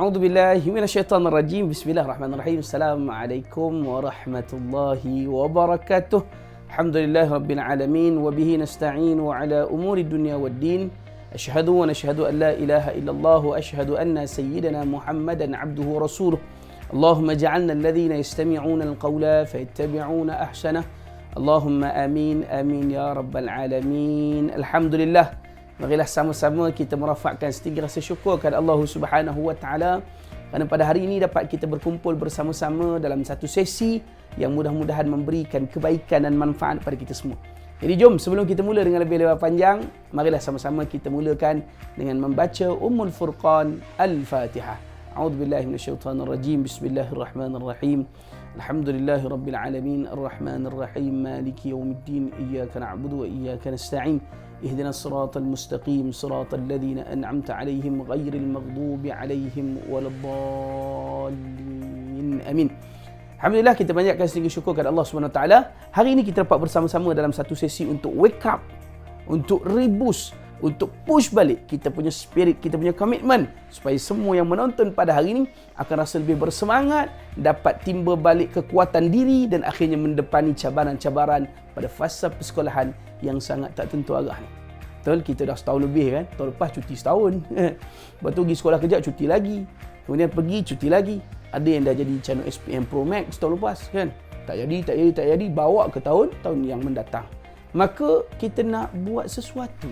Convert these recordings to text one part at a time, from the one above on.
A'udzu billahi minasyaitonir rajim. Bismillahirrahmanirrahim. Assalamualaikum warahmatullahi wabarakatuh. Alhamdulillahirabbil alamin wa bihi nasta'inu ala umuri dunya waddin. Asyhadu wa nashhadu an la ilaha illallah wa asyhadu anna sayyidana Muhammadan abduhu wa rasuluh. Allahumma ja'alna alladhina yastami'una alqawla fayattabi'una ahsanah. Allahumma amin amin ya rabbal alamin. Alhamdulillah. Marilah sama-sama kita merafakkan setinggi rasa syukur kepada Allah Subhanahu Wa Taala kerana pada hari ini dapat kita berkumpul bersama-sama dalam satu sesi yang mudah-mudahan memberikan kebaikan dan manfaat kepada kita semua. Jadi jom sebelum kita mula dengan lebih panjang, marilah sama-sama kita mulakan dengan membaca Ummul Furqan Al-Fatihah. A'udzubillahi minasyaitonirrajim. Bismillahirrahmanirrahim. Alhamdulillahirabbil alamin arrahmanir rahim maliki yaumiddin iyyaka na'budu wa iyyaka nasta'in. اهدنا الصراط المستقيم صراط الذين أنعمت عليهم غير المغضوب عليهم ولا الضالين آمين. Alhamdulillah, kita banyakkan sedikit syukur kepada Allah Subhanahu Wa Taala. Hari ini kita dapat bersama-sama dalam satu sesi untuk wake up, untuk reboost, untuk push balik kita punya spirit, kita punya komitmen supaya semua yang menonton pada hari ini akan rasa lebih bersemangat, dapat timba balik kekuatan diri dan akhirnya mendepani cabaran-cabaran pada fasa persekolahan yang sangat tak tentu arah ni. Betul, kita dah setahun lebih kan. Tahun lepas cuti setahun. Lepas tu pergi sekolah kejap cuti lagi. Kemudian pergi cuti lagi. Ada yang dah jadi channel SPM Pro Max tahun lepas kan. Tak jadi, bawa ke tahun yang mendatang. Maka kita nak buat sesuatu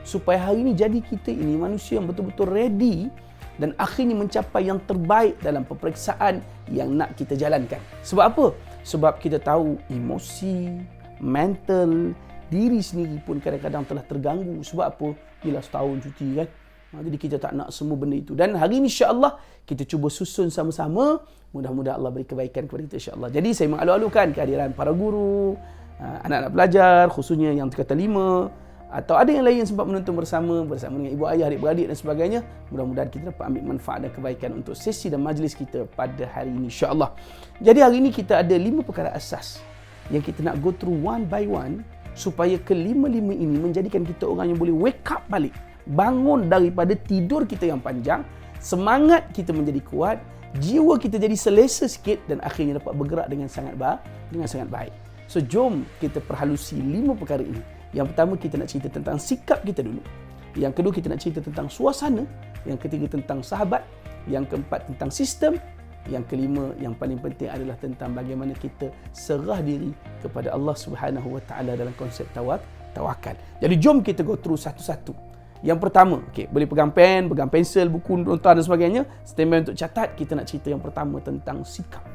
supaya hari ini jadi kita ini manusia yang betul-betul ready dan akhirnya mencapai yang terbaik dalam peperiksaan yang nak kita jalankan. Sebab apa? Sebab kita tahu emosi, mental, diri sendiri pun kadang-kadang telah terganggu. Sebab apa? Bila setahun cuti kan. Jadi kita tak nak semua benda itu. Dan hari ini insya-Allah kita cuba susun sama-sama. Mudah-mudahan Allah beri kebaikan kepada kita insya-Allah. Jadi saya mengalu-alukan kehadiran para guru, anak-anak pelajar khususnya yang tingkatan 5 atau ada yang lain yang sempat menonton bersama dengan ibu ayah, adik-beradik dan sebagainya. Mudah-mudahan kita dapat ambil manfaat dan kebaikan untuk sesi dan majlis kita pada hari ini insya-Allah. Jadi hari ini kita ada 5 perkara asas yang kita nak go through one by one supaya kelima-lima ini menjadikan kita orang yang boleh wake up balik, bangun daripada tidur kita yang panjang, semangat kita menjadi kuat, jiwa kita jadi selesa sikit dan akhirnya dapat bergerak dengan sangat baik. So jom kita perhalusi 5 perkara ini. Yang pertama kita nak cerita tentang sikap kita dulu. Yang kedua kita nak cerita tentang suasana. Yang ketiga tentang sahabat. Yang keempat tentang sistem. Yang kelima, yang paling penting adalah tentang bagaimana kita serah diri kepada Allah Subhanahu Wa Taala dalam konsep tawakal. Jadi jom kita go through satu-satu. Yang pertama, boleh pegang pen, pegang pensel, buku, nota dan sebagainya. Standby untuk catat. Kita nak cerita yang pertama tentang sikap.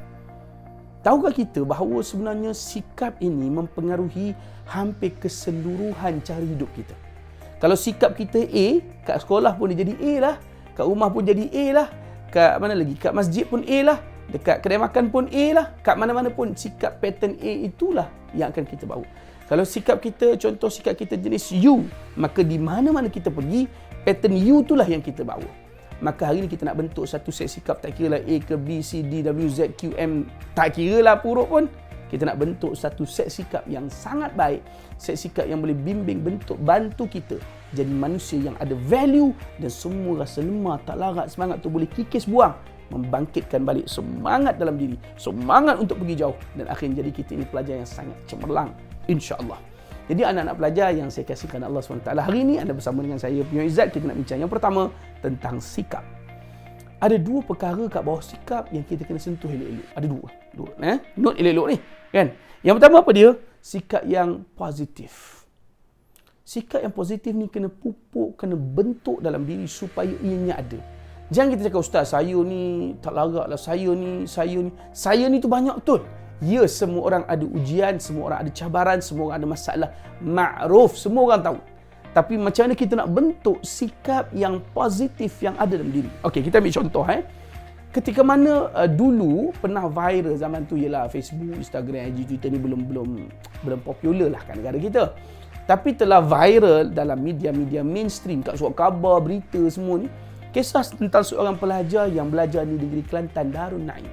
Tahukah kita bahawa sebenarnya sikap ini mempengaruhi hampir keseluruhan cara hidup kita. Kalau sikap kita A, kat sekolah pun dia jadi A lah, kat rumah pun jadi A lah, kat mana lagi? Kat masjid pun A lah, dekat kedai makan pun A lah, kat mana-mana pun sikap pattern A itulah yang akan kita bawa. Kalau sikap kita, contoh sikap kita jenis U, maka di mana-mana kita pergi, pattern U itulah yang kita bawa. Maka hari ni kita nak bentuk satu set sikap, tak kira lah A ke B, C, D, W, Z, Q, M, tak kira lah puruk pun. Kita nak bentuk satu set sikap yang sangat baik, set sikap yang boleh bimbing, bantu kita jadi manusia yang ada value dan semua rasa lemah, tak larat, semangat tu boleh kikis buang, membangkitkan balik semangat dalam diri, semangat untuk pergi jauh dan akhirnya jadi kita ini pelajar yang sangat cemerlang insya-Allah. Jadi anak-anak pelajar yang saya kasihkan Allah SWT, hari ini anda bersama dengan saya punya Izzat, kita nak bincang yang pertama tentang sikap. Ada 2 perkara kat bawah sikap yang kita kena sentuh elok-elok. Ada 2. Note elok-elok ni kan. Yang pertama apa dia? Sikap yang positif. Sikap yang positif ni kena pupuk, kena bentuk dalam diri supaya ianya ada. Jangan kita cakap, ustaz saya ni tak larat lah, saya ni tu banyak betul. Ya, semua orang ada ujian, semua orang ada cabaran, semua orang ada masalah. Ma'ruf, semua orang tahu. Tapi macam mana kita nak bentuk sikap yang positif yang ada dalam diri? Okey, kita ambil contoh. Ketika mana dulu pernah viral zaman tu ialah Facebook, Instagram, IG, Twitter ni belum popular lah kan negara kita. Tapi telah viral dalam media-media mainstream, kat surat khabar, berita semua ni. Kisah tentang seorang pelajar yang belajar di negeri Kelantan, Darul Naim.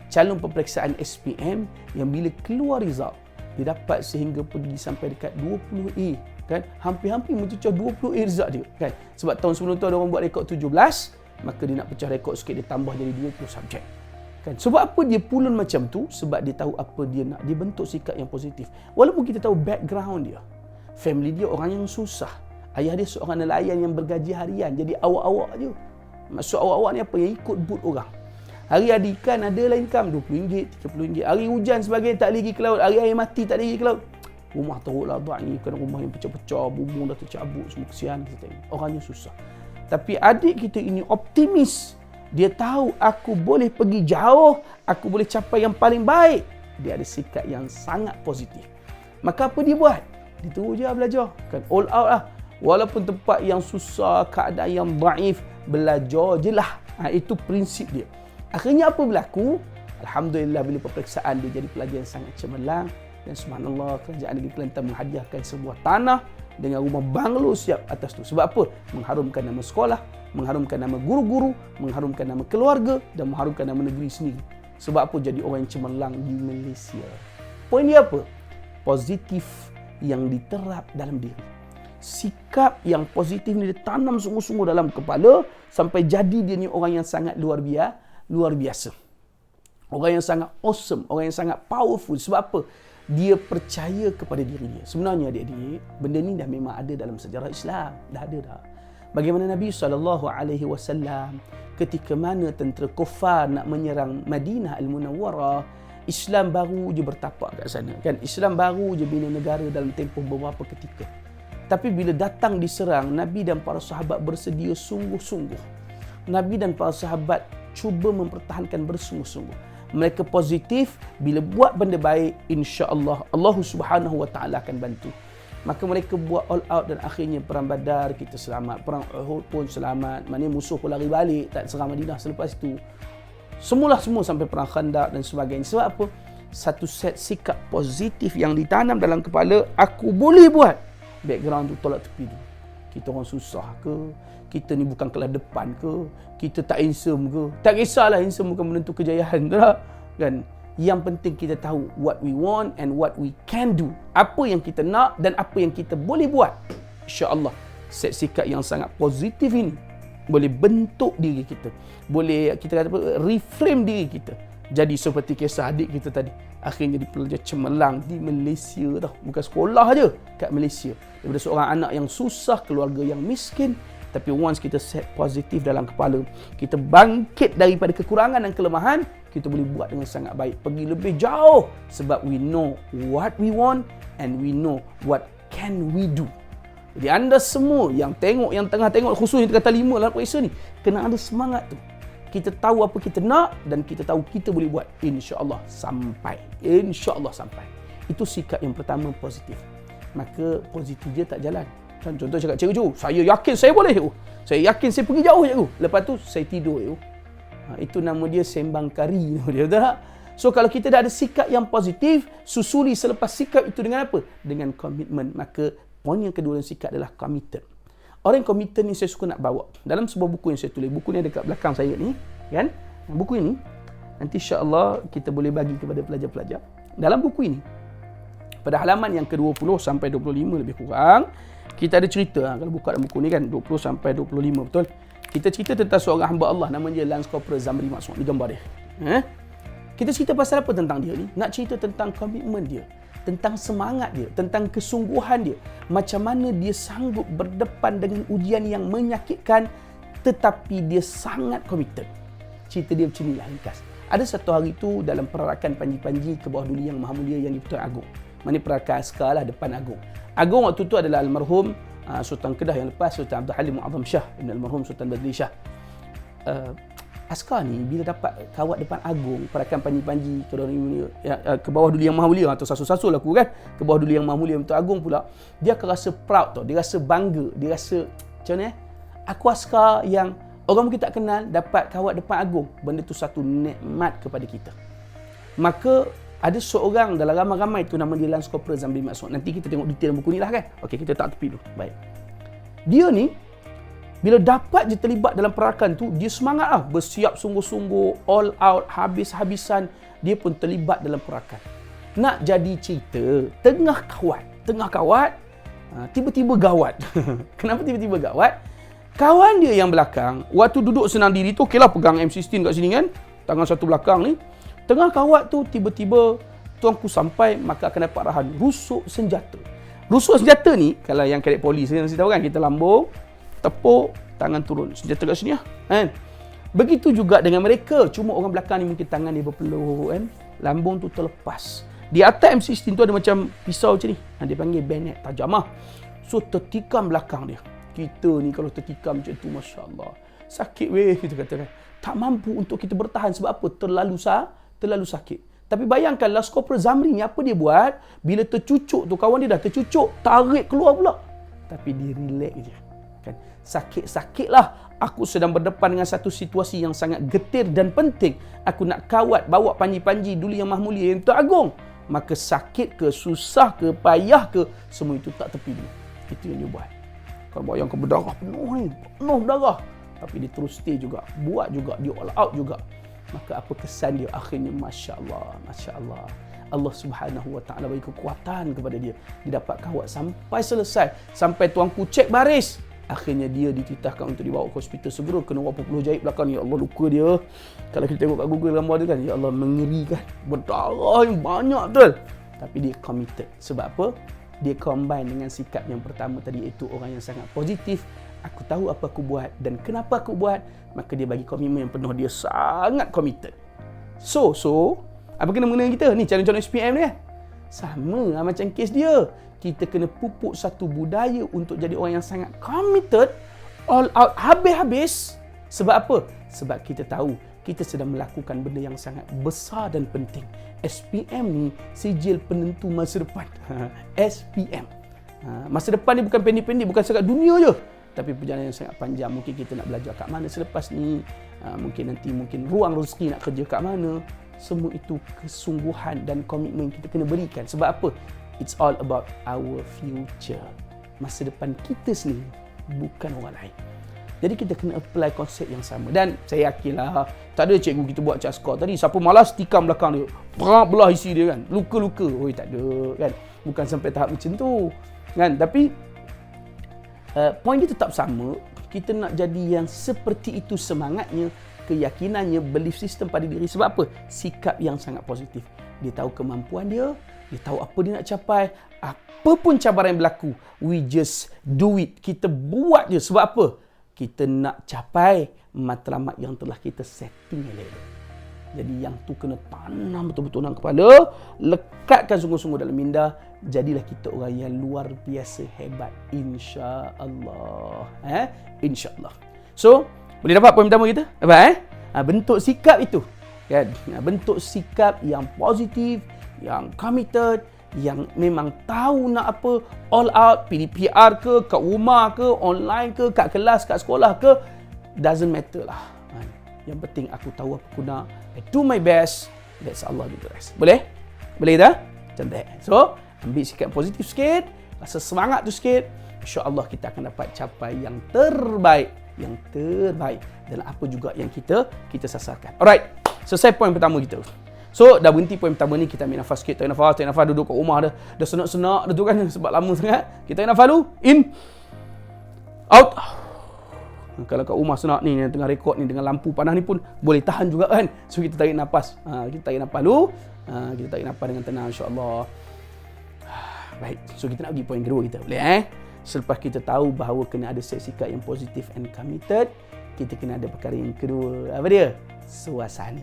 Calon peperiksaan SPM yang bila keluar result, dia dapat sehingga pergi sampai dekat 20A. Kan? Hampir-hampir mencecah 20A result dia. Kan? Sebab tahun sebelum tu ada orang buat rekod 17, maka dia nak pecah rekod sikit, dia tambah jadi 20 subjek. Kan? Sebab apa dia pulun macam tu? Sebab dia tahu apa dia nak. Dia bentuk sikap yang positif. Walaupun kita tahu background dia, family dia orang yang susah. Ayah dia seorang nelayan yang bergaji harian. Jadi awak-awak je. Maksud awak-awak ni apa? Yang ikut but orang. Hari ada ikan, ada lah income RM20, RM30. Hari hujan sebagainya, tak lagi ke laut. Hari air mati, tak lagi ke laut. Rumah teruklah ni, kena rumah yang pecah-pecah, bumbung dah tercabut, semua kesian kita tengok. Orangnya susah. Tapi adik kita ini optimis. Dia tahu aku boleh pergi jauh, aku boleh capai yang paling baik. Dia ada sikap yang sangat positif. Maka apa dia buat? Dia terus je belajar. Kan all out lah. Walaupun tempat yang susah, keadaan yang daif, belajar je lah. Itu prinsip dia. Akhirnya apa berlaku? Alhamdulillah bila peperiksaan dia jadi pelajar yang sangat cemerlang. Dan subhanallah, kerajaan negeri Kelantan menghadiahkan sebuah tanah dengan rumah banglo siap atas tu. Sebab apa? Mengharumkan nama sekolah, mengharumkan nama guru-guru, mengharumkan nama keluarga dan mengharumkan nama negeri sendiri. Sebab apa? Jadi orang yang cemerlang di Malaysia. Poin dia apa? Positif yang diterap dalam diri. Sikap yang positif ni ditanam sungguh-sungguh dalam kepala sampai jadi dia ni orang yang sangat luar biasa. Orang yang sangat awesome, orang yang sangat powerful. Sebab apa? Dia percaya kepada diri dia. Sebenarnya adik-adik, benda ni dah memang ada dalam sejarah Islam. Dah ada dah. Bagaimana Nabi SAW ketika mana tentera kufar nak menyerang Madinah Al-Munawwarah, Islam baru je bertapak kat sana. Kan? Islam baru je bina negara dalam tempoh beberapa ketika. Tapi bila datang diserang, Nabi dan para sahabat bersedia sungguh-sungguh. Nabi dan para sahabat cuba mempertahankan bersungguh-sungguh. Mereka positif, bila buat benda baik, insya-Allah Allah Subhanahu wa taala akan bantu. Maka mereka buat all out dan akhirnya perang Badar kita selamat, perang Uhud pun selamat. Maknanya musuh pun lari balik, tak serang Madinah selepas itu. Semua sampai perang Khandaq dan sebagainya. Sebab apa? Satu set sikap positif yang ditanam dalam kepala, aku boleh buat. Background tu tolak tepi dulu. Kita orang susah ke? Kita ni bukan kelas depan ke? Kita tak handsome ke? Tak kisahlah, handsome bukan menentu kejayaan, tak? Kan? Yang penting kita tahu what we want and what we can do. Apa yang kita nak dan apa yang kita boleh buat. InsyaAllah, set sikap yang sangat positif ini boleh bentuk diri kita. Boleh kita kata apa, reframe diri kita. Jadi seperti kisah adik kita tadi. Akhirnya jadi pelajar cemerlang di Malaysia tau. Bukan sekolah je, kat Malaysia. Daripada seorang anak yang susah, keluarga yang miskin. Tapi once kita set positif dalam kepala, kita bangkit daripada kekurangan dan kelemahan, kita boleh buat dengan sangat baik. Pergi lebih jauh. Sebab we know what we want and we know what can we do. Jadi anda semua yang tengok, yang tengah tengok, khususnya yang kata 5 dalam periksa ni, kena ada semangat tu. Kita tahu apa kita nak dan kita tahu kita boleh buat. InsyaAllah sampai. InsyaAllah sampai. Itu sikap yang pertama, positif. Maka positif dia tak jalan. Kan contoh cakap, cikgu, saya yakin saya boleh. Saya yakin saya pergi jauh, cikgu. Lepas tu saya tidur. Itu nama dia sembang kari. Dia tak? So kalau kita dah ada sikap yang positif, susuli selepas sikap itu dengan apa? Dengan komitmen. Maka poin yang kedua dalam sikap adalah committed. Orang yang committed ni saya suka nak bawa. Dalam sebuah buku yang saya tulis, buku ni ada kat belakang saya ni, kan? Buku ini nanti insya-Allah kita boleh bagi kepada pelajar-pelajar. Dalam buku ini pada halaman yang ke-20 sampai 25 lebih kurang, kita ada cerita, kalau buka dalam buku ni kan 20 sampai 25, betul? Kita cerita tentang seorang hamba Allah nama dia Lance Corporal Zamri Maksud. Ni gambar dia. Kita cerita pasal apa tentang dia ni? Nak cerita tentang komitmen dia, tentang semangat dia, tentang kesungguhan dia. Macam mana dia sanggup berdepan dengan ujian yang menyakitkan tetapi dia sangat committed. Cerita dia macam inilah ringkas. Ada satu hari tu dalam perarakan Panji-Panji ke bawah Duli Yang Maha Mulia yang di-Pertuan Agong. Mana perarakan askar lah depan Agong. Agong waktu tu adalah almarhum Sultan Kedah yang lepas, Sultan Abdul Halim Mu'azzam Shah, Ibn almarhum Sultan Badri Shah. Askar ni bila dapat kawat depan Agong, perarakan Panji-Panji ke bawah Duli Yang Maha Mulia, atau sasul-sasul aku kan, ke bawah Duli Yang Maha Mulia untuk Agong pula, dia akan rasa proud tau, dia rasa bangga, dia rasa macam mana aku askar yang orang mungkin tak kenal dapat kawat depan Agong. Benda tu satu nikmat kepada kita. Maka ada seorang dalam ramai-ramai tu nama dia Lance Corporal Zamri Maksud. Nanti kita tengok detail buku ni lah kan. Okey, kita tak tepi dulu. Baik. Dia ni bila dapat je terlibat dalam perarakan tu, dia semangat lah. Bersiap sungguh-sungguh, all out, habis-habisan. Dia pun terlibat dalam perarakan. Nak jadi cerita, tengah kawat, tiba-tiba gawat. Kenapa tiba-tiba gawat? Kawan dia yang belakang, waktu duduk senang diri tu, okeylah pegang M16 kat sini kan, tangan satu belakang ni. Tengah kawat tu, tiba-tiba tuanku sampai, maka akan dapat arahan rusuk senjata. Rusuk senjata ni, kalau yang kadet polis saya tahu kan, kita lambung, tepuk, tangan turun, senjata kat sini lah. Kan? Begitu juga dengan mereka, cuma orang belakang ni mungkin tangan dia berpeluh kan, lambung tu terlepas. Di atas M16 tu ada macam pisau macam ni, dia panggil bayonet tajam lah. So tertikam belakang dia. Kita ni kalau tertikam macam tu, Masya Allah, sakit weh, kita kata kan. Tak mampu untuk kita bertahan, sebab apa? Terlalu sakit. Tapi bayangkan Last Corporal Zamri ni, apa dia buat? Bila tercucuk tu, kawan dia dah tercucuk, tarik keluar pula. Tapi dia relax je. Kan? Sakit-sakitlah aku sedang berdepan dengan satu situasi yang sangat getir dan penting. Aku nak kawat, bawa panji-panji dulu yang mahmulia, yang teragung. Maka sakit ke, susah ke, payah ke, semua itu tak tepi dulu. Itu yang dia buat. Kalau bayangkan berdarah penuh ni, penuh berdarah. Tapi dia terus stay juga, buat juga, dia all out juga. Maka apa kesan dia? Akhirnya Masya Allah, Masya Allah. Allah Subhanahu Wa Ta'ala bagi kekuatan kepada dia. Dia dapat kawat sampai selesai. Sampai tuanku cek baris. Akhirnya dia dititahkan untuk dibawa ke hospital segera. Kena berapa puluh jahit belakang. Ya Allah, luka dia. Kalau kita tengok kat Google gambar dia kan, ya Allah, mengerikan. Berdarah yang banyak betul. Tapi dia committed. Sebab apa? Dia combine dengan sikap yang pertama tadi, iaitu orang yang sangat positif. Aku tahu apa aku buat dan kenapa aku buat. Maka dia bagi komitmen yang penuh. Dia sangat committed. So apa kena mengenai kita? Ni calon-calon SPM ni kan? Sama macam kes dia. Kita kena pupuk satu budaya untuk jadi orang yang sangat committed, all out, habis-habis. Sebab apa? Sebab kita tahu kita sedang melakukan benda yang sangat besar dan penting. SPM ni sijil penentu masa depan. SPM. Masa depan ni bukan pendek-pendek, bukan sekat dunia je. Tapi perjalanan yang sangat panjang. Mungkin kita nak belajar kat mana selepas ni. Mungkin nanti ruang rezeki nak kerja kat mana. Semua itu kesungguhan dan komitmen kita kena berikan. Sebab apa? It's all about our future. Masa depan kita sendiri, bukan orang lain. Jadi kita kena apply konsep yang sama. Dan saya yakinlah, tak ada cikgu kita buat caskor tadi, siapa malas tikam belakang dia, belah isi dia kan, luka-luka. Oi, tak ada kan. Bukan sampai tahap macam tu kan. Tapi poin dia tetap sama. Kita nak jadi yang seperti itu semangatnya, keyakinannya, belief system pada diri. Sebab apa? Sikap yang sangat positif. Dia tahu kemampuan dia, dia tahu apa dia nak capai. Apa pun cabaran yang berlaku, we just do it. Kita buat je. Sebab apa? Kita nak capai matlamat yang telah kita setting elok-elok. Jadi yang tu kena tanam betul-betul dalam kepala, lekatkan sungguh-sungguh dalam minda. Jadilah kita orang yang luar biasa hebat, insya-Allah. Insya-Allah. So, boleh dapat poin pertama kita? Apa bentuk sikap itu. Kan? Bentuk sikap yang positif, yang committed, yang memang tahu nak apa, all out, PDPR ke, kat rumah ke, online ke, kat kelas, kat sekolah ke, doesn't matter lah. Yang penting aku tahu apa aku nak, I do my best, that's Allah do the rest. Boleh? Boleh tak? Cantik. So, ambil sikap positif sikit, rasa semangat tu sikit, insya-Allah kita akan dapat capai yang terbaik, dan apa juga yang kita sasarkan. Alright, selesai poin pertama kita. So, dah berhenti poin pertama ni, kita ambil nafas sikit, tarik nafas, duduk kat rumah dah senak-senak dah tu kan, sebab lama sangat. Kita tarik nafas dulu, in, out. Kalau kat rumah senak ni, tengah rekod ni dengan lampu panas ni pun boleh tahan juga kan. So, kita tarik nafas. Kita tarik nafas dulu. Kita tarik nafas dengan tenang, insya-Allah. Baik, so kita nak pergi poin kedua kita, boleh Selepas kita tahu bahawa kena ada sikap yang positif and committed, kita kena ada perkara yang kedua. Apa dia? Suasana.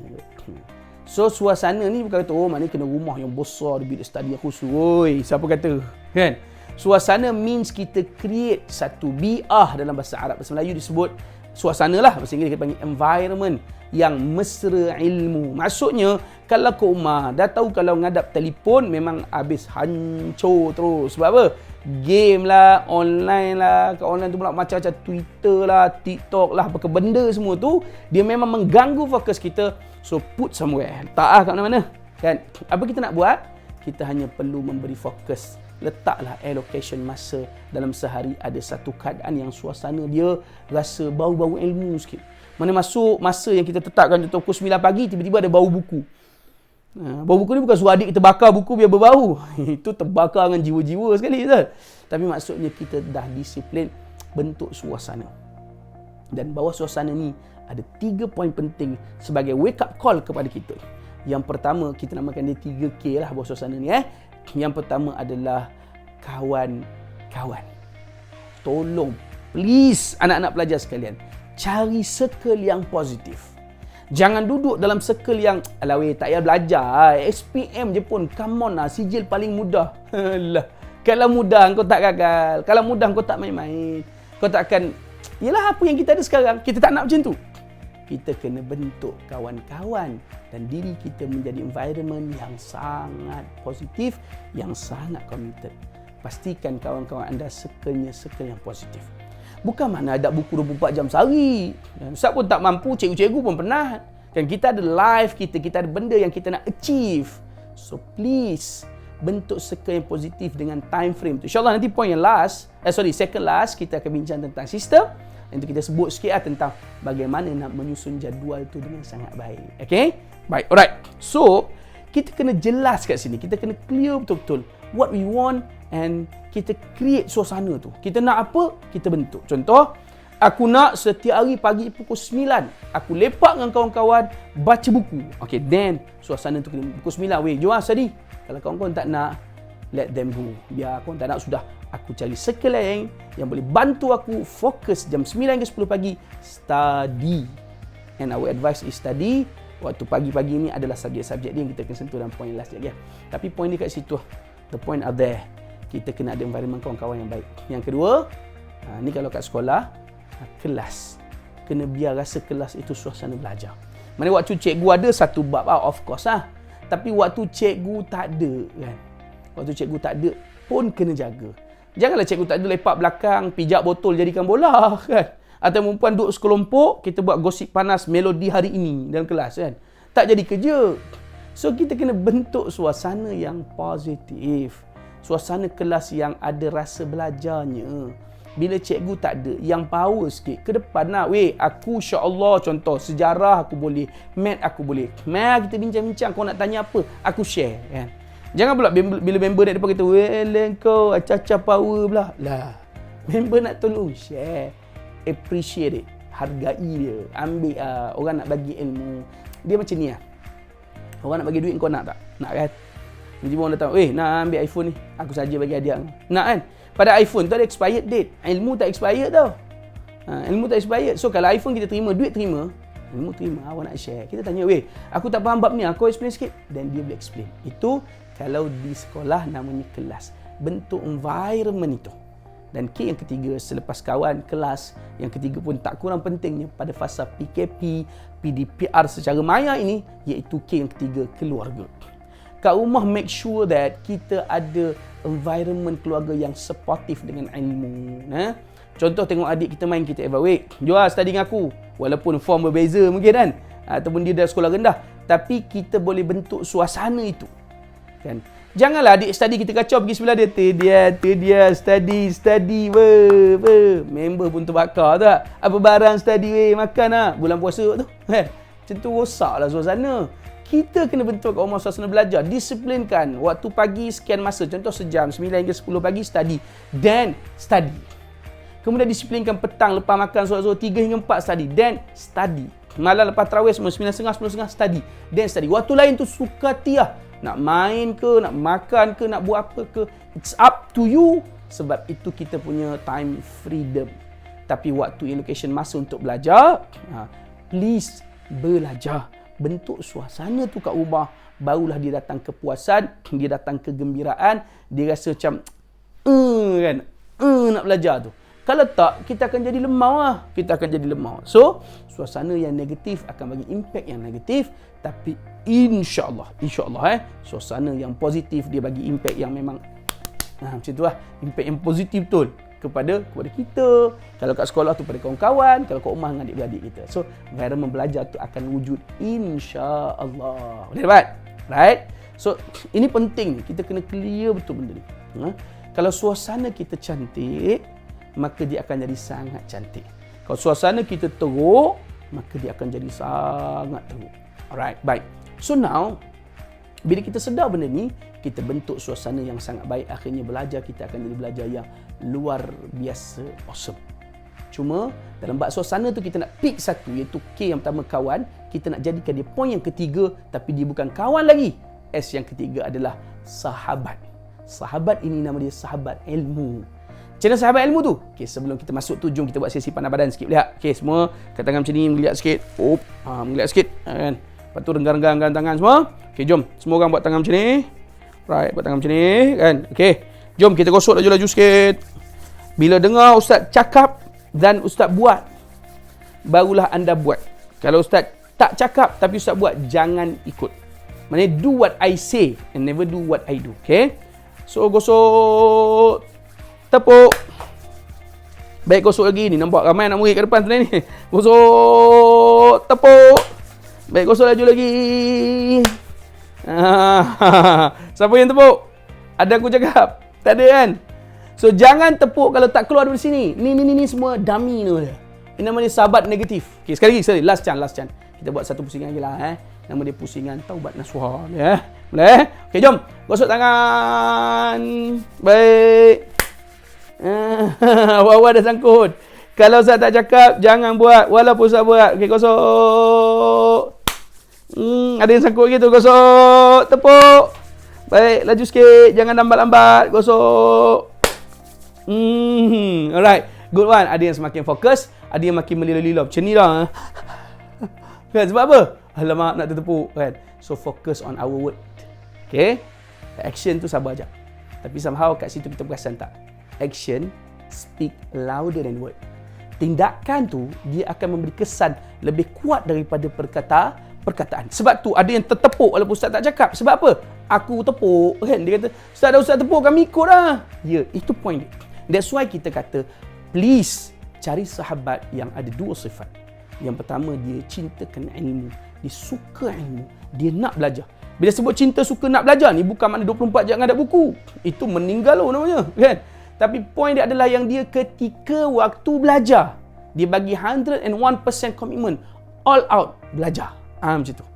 So, suasana ni bukan kata, maknanya kena rumah yang besar, bilik study yang khusus. Oi, siapa kata? Kan? Suasana means kita create satu bi'ah dalam bahasa Arab. Bahasa Melayu disebut suasana lah. Bahasa Inggeris kita panggil environment yang mesra ilmu. Maksudnya, kalau ke rumah, dah tahu kalau ngadap telefon memang habis hancur terus. Sebab apa? Game lah, online lah. Kat online tu pula macam-macam Twitter lah, TikTok lah, apa benda semua tu, dia memang mengganggu fokus kita. So, put somewhere. Letak kat mana-mana. Kan? Apa kita nak buat? Kita hanya perlu memberi fokus. Letaklah allocation masa dalam sehari. Ada satu keadaan yang suasana dia rasa bau-bau ilmu sikit. Mana masuk masa yang kita tetapkan, contoh pukul 9 pagi, tiba-tiba ada bau buku. Bau buku ni bukan suruh adik kita bakar buku biar berbau. Itu terbakar dengan jiwa-jiwa sekali. Tapi maksudnya kita dah disiplin bentuk suasana. Dan bawah suasana ni ada 3 poin penting sebagai wake up call kepada kita. Yang pertama, kita namakan dia 3K lah bawah suasana ni. Yang pertama adalah kawan-kawan. Tolong, please anak-anak pelajar sekalian, cari circle yang positif. Jangan duduk dalam circle yang alah weh, tak payah belajar, SPM je pun, come on lah, sijil paling mudah. Alah, kalau mudah kau tak gagal, kalau mudah kau tak main-main, kau tak akan, yelah apa yang kita ada sekarang, kita tak nak macam tu. Kita kena bentuk kawan-kawan dan diri kita menjadi environment yang sangat positif, yang sangat committed. Pastikan kawan-kawan anda circle yang positif. Bukan mana ada buku 24 jam sehari. Ustaz pun tak mampu, cikgu-cikgu pun penat. Kan kita ada life kita ada benda yang kita nak achieve. So please, bentuk circle yang positif dengan time frame tu. InsyaAllah nanti point yang second last, kita akan bincang tentang sistem. Nanti kita sebut sikit tentang bagaimana nak menyusun jadual tu dengan sangat baik. Okay? Baik, alright. So, kita kena jelas kat sini. Kita kena clear betul-betul what we want and kita create suasana tu. Kita nak apa, kita bentuk. Contoh, aku nak setiap hari pagi pukul 9, aku lepak dengan kawan-kawan, baca buku. Okay, then suasana tu kena pukul 9. Weh, jom study. Kalau kawan-kawan tak nak, let them go. Biar kawan tak nak, sudah. Aku cari circle lain yang boleh bantu aku fokus jam 9 hingga 10 pagi, study. And our advice is study. Waktu pagi-pagi ni adalah subjek-subjek dia yang kita akan sentuh dalam point last lagi. Tapi point dia kat situ. The point are there. Kita kena ada environment kawan-kawan yang baik. Yang kedua, ni kalau kat sekolah, kelas. Kena biar rasa kelas itu suasana belajar. Mana waktu cikgu ada satu bab, of course lah. Tapi waktu cikgu tak ada kan. Waktu cikgu tak ada pun kena jaga. Janganlah cikgu tak ada lepak belakang, pijak botol jadikan bola kan. Atau perempuan duduk sekelompok, kita buat gosip panas melodi hari ini dalam kelas kan. Tak jadi kerja. So kita kena bentuk suasana yang positif. Suasana kelas yang ada rasa belajarnya. Bila cikgu tak ada, yang power sikit, ke depan lah. Weh, aku insya-Allah contoh, sejarah aku boleh, math aku boleh. Mari kita bincang-bincang, kau nak tanya apa, aku share kan. Jangan pula bila member nak depan kata, weh kau acah-acah power pula. Lah, member nak tolong share. Appreciate it. Hargai dia. Ambil orang nak bagi ilmu. Dia macam ni lah. Orang nak bagi duit kau nak tak? Nak kan? Tiba-tiba orang datang, nak ambil iPhone ni. Aku saja bagi hadiah. Nak kan? Pada iPhone tu ada expired date. Ilmu tak expired tau. Ilmu tak expired. So kalau iPhone kita terima, duit terima, ilmu terima. Awak nak share. Kita tanya, aku tak faham bab ni. Aku explain sikit. Dan dia boleh explain. Itu kalau di sekolah namanya kelas. Bentuk environment itu. Dan K yang ketiga, selepas kawan, kelas. Yang ketiga pun tak kurang pentingnya pada fasa PKP, PDPR secara maya ini, iaitu K yang ketiga, keluarga. Kat rumah make sure that kita ada environment keluarga yang supportive dengan ilmu. Contoh tengok adik kita main, kita evaluate. Jom study dengan aku. Walaupun form berbeza mungkin kan. Ataupun dia dah sekolah rendah. Tapi kita boleh bentuk suasana itu. Kan? Janganlah adik study kita kacau pergi sebelah dia. Dia study. Member pun terbakar tak? Apa barang study makan lah. Bulan puasa tu. Macam tu rosaklah suasana. Kita kena bentuk kat rumah suasana belajar. Disiplinkan. Waktu pagi sekian masa. Contoh sejam. 9 hingga 10 pagi study. Then study. Kemudian disiplinkan petang lepas makan solat-solat 3 hingga 4 study. Then study. Malam lepas tarawih semua 9.30, 10.30 study. Then study. Waktu lain tu sukatia. Nak main ke, nak makan ke, nak buat apa ke. It's up to you. Sebab itu kita punya time freedom. Tapi waktu allocation masa untuk belajar, please belajar. Bentuk suasana tu kat rumah. Barulah dia datang kepuasan, dia datang kegembiraan. Dia rasa macam, nak belajar tu. Kalau tak, kita akan jadi lemah. So, suasana yang negatif akan bagi impact yang negatif. Tapi insyaAllah, suasana yang positif dia bagi impact yang memang macam tu lah. Impact yang positif betul kepada kita. Kalau kat sekolah tu pada kawan-kawan, kalau kat rumah dengan adik-beradik kita. So, environment belajar tu akan wujud insyaAllah. Boleh dapat? Right? So, ini penting. Kita kena clear betul benda ni. Kalau suasana kita cantik, maka dia akan jadi sangat cantik. Kalau suasana kita teruk, maka dia akan jadi sangat teruk. Alright, baik. So now, bila kita sedar benda ni, kita bentuk suasana yang sangat baik. Akhirnya belajar kita akan jadi belajar yang luar biasa awesome. Cuma dalam bab suasana tu kita nak pick satu, iaitu K yang pertama kawan, kita nak jadikan dia point yang ketiga, tapi dia bukan kawan lagi. S yang ketiga adalah sahabat. Sahabat ini nama dia sahabat ilmu. Macam mana sahabat ilmu tu? Okey, sebelum kita masuk tu, jom kita buat sesi pandang badan sikit. Lihat. Okey, semua kat tangan macam ni, menggeliat sikit. Menggeliat sikit. Kan? Lepas tu renggang-renggangkan tangan semua. Okey, jom. Semua orang buat tangan macam ni. Right, buat tangan macam ni. Kan? Okey. Jom kita gosok laju-laju sikit. Bila dengar ustaz cakap dan ustaz buat, barulah anda buat. Kalau ustaz tak cakap tapi ustaz buat, jangan ikut. Maksudnya do what I say and never do what I do. Okay? So gosok, tepuk. Baik, gosok lagi ni. Nampak ramai anak murid kat depan ni. Gosok, tepuk. Baik, gosok laju lagi. Siapa yang tepuk? Ada aku cakap? Tak ada kan? So jangan tepuk kalau tak keluar dari sini. Ni semua dummy tu dia. Ini nama dia sahabat negatif. Okay, sekali lagi, last chance. Kita buat satu pusingan je lah. Nama dia pusingan taubat nasuha. Boleh? Okay, jom. Gosok tangan. Baik. Awal-awal dah sangkut. Kalau Ustaz tak cakap, jangan buat. Walaupun Ustaz buat. Okay, gosok. Ada yang sangkut gitu. Gosok. Tepuk. Baik, laju sikit. Jangan lambat-lambat. Gosok. Alright. Good one. Ada yang semakin fokus. Ada yang makin melilo-lilo. Macam ni lah. Kan? Sebab apa? Alamak, nak tertepuk. Kan? So, focus on our word. Okay? Action tu sabar jap. Tapi somehow kat situ kita perasan tak? Action speak louder than word. Tindakan tu, dia akan memberi kesan lebih kuat daripada perkataan. Sebab tu, ada yang tertepuk walaupun Ustaz tak cakap. Sebab apa? Aku tepuk. Kan? Dia kata, Ustaz tepuk, kami ikut lah. Ya, itu point dia. That's why kita kata, please cari sahabat yang ada dua sifat. Yang pertama, dia cintakan ilmu. Dia suka ilmu. Dia nak belajar. Bila sebut cinta suka nak belajar ni, bukan makna 24 jam ada buku. Itu meninggal namanya. Kan? Tapi point dia adalah yang dia ketika waktu belajar, dia bagi 101% komitmen. All out belajar. Macam tu.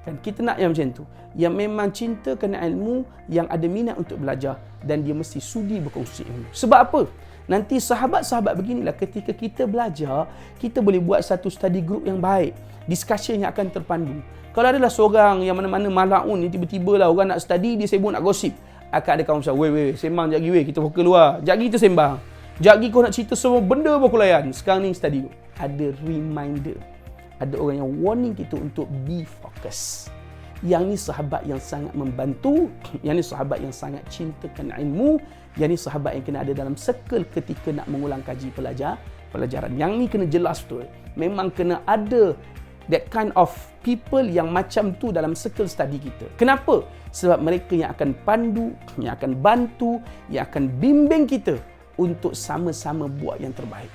Kan? Kita nak yang macam tu. Yang memang cinta kerana ilmu, yang ada minat untuk belajar, dan dia mesti sudi berkongsi ilmu. Sebab apa? Nanti sahabat-sahabat beginilah, ketika kita belajar, kita boleh buat satu study group yang baik. Discussion yang akan terpandu. Kalau adalah seorang yang mana-mana malaun ni, tiba-tiba lah orang nak study, dia sibuk nak gosip. Akan ada kawan besar, weh, sembang sekejap lagi, kita fokus keluar. Sekejap lagi kita sembang. Sekejap lagi kau nak cerita semua benda pun aku layan. Sekarang ni study group. Ada reminder. Ada orang yang warning kita untuk be focus. Yang ni sahabat yang sangat membantu. Yang ni sahabat yang sangat cintakan ilmu. Yang ni sahabat yang kena ada dalam circle ketika nak mengulang kaji pelajaran. Yang ni kena jelas betul. Memang kena ada that kind of people yang macam tu dalam circle study kita. Kenapa? Sebab mereka yang akan pandu, yang akan bantu, yang akan bimbing kita untuk sama-sama buat yang terbaik.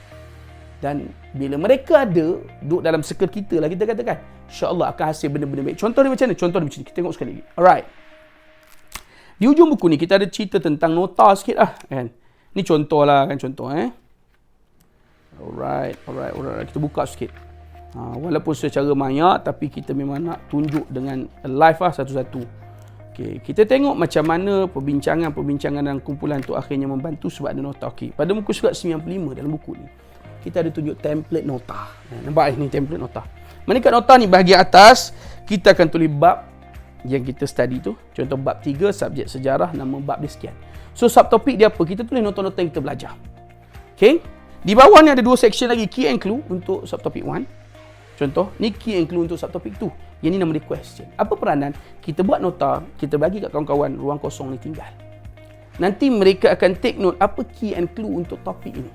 Dan bila mereka ada duduk dalam circle kita lah, kita katakan, insya-Allah akan hasil benda-benda baik. Contoh dia macam mana? Contoh dia macam ni. Kita tengok sekali lagi. Alright. Di ujung buku ni kita ada cerita tentang nota sikit lah. Kan? Ni contoh lah kan, contoh. Alright. Kita buka sikit. Walaupun secara maya, tapi kita memang nak tunjuk dengan live lah satu-satu. Okay, kita tengok macam mana perbincangan dan kumpulan tu akhirnya membantu sebab ada nota. Okay, pada muka surat 95 dalam buku ni, kita ada tunjuk template nota. Nampak ni template nota. Mana kat nota ni bahagian atas, kita akan tulis bab yang kita study tu. Contoh bab 3, subjek sejarah, nama bab dia sekian. So subtopik dia apa? Kita tulis nota-nota yang kita belajar. Okay, di bawah ni ada dua section lagi, key and clue untuk subtopik 1. Contoh, ni key and clue untuk subtopik tu. Yang ni nama dia question. Apa peranan? Kita buat nota, kita bagi kat kawan-kawan, ruang kosong ni tinggal. Nanti mereka akan take note apa key and clue untuk topik ini.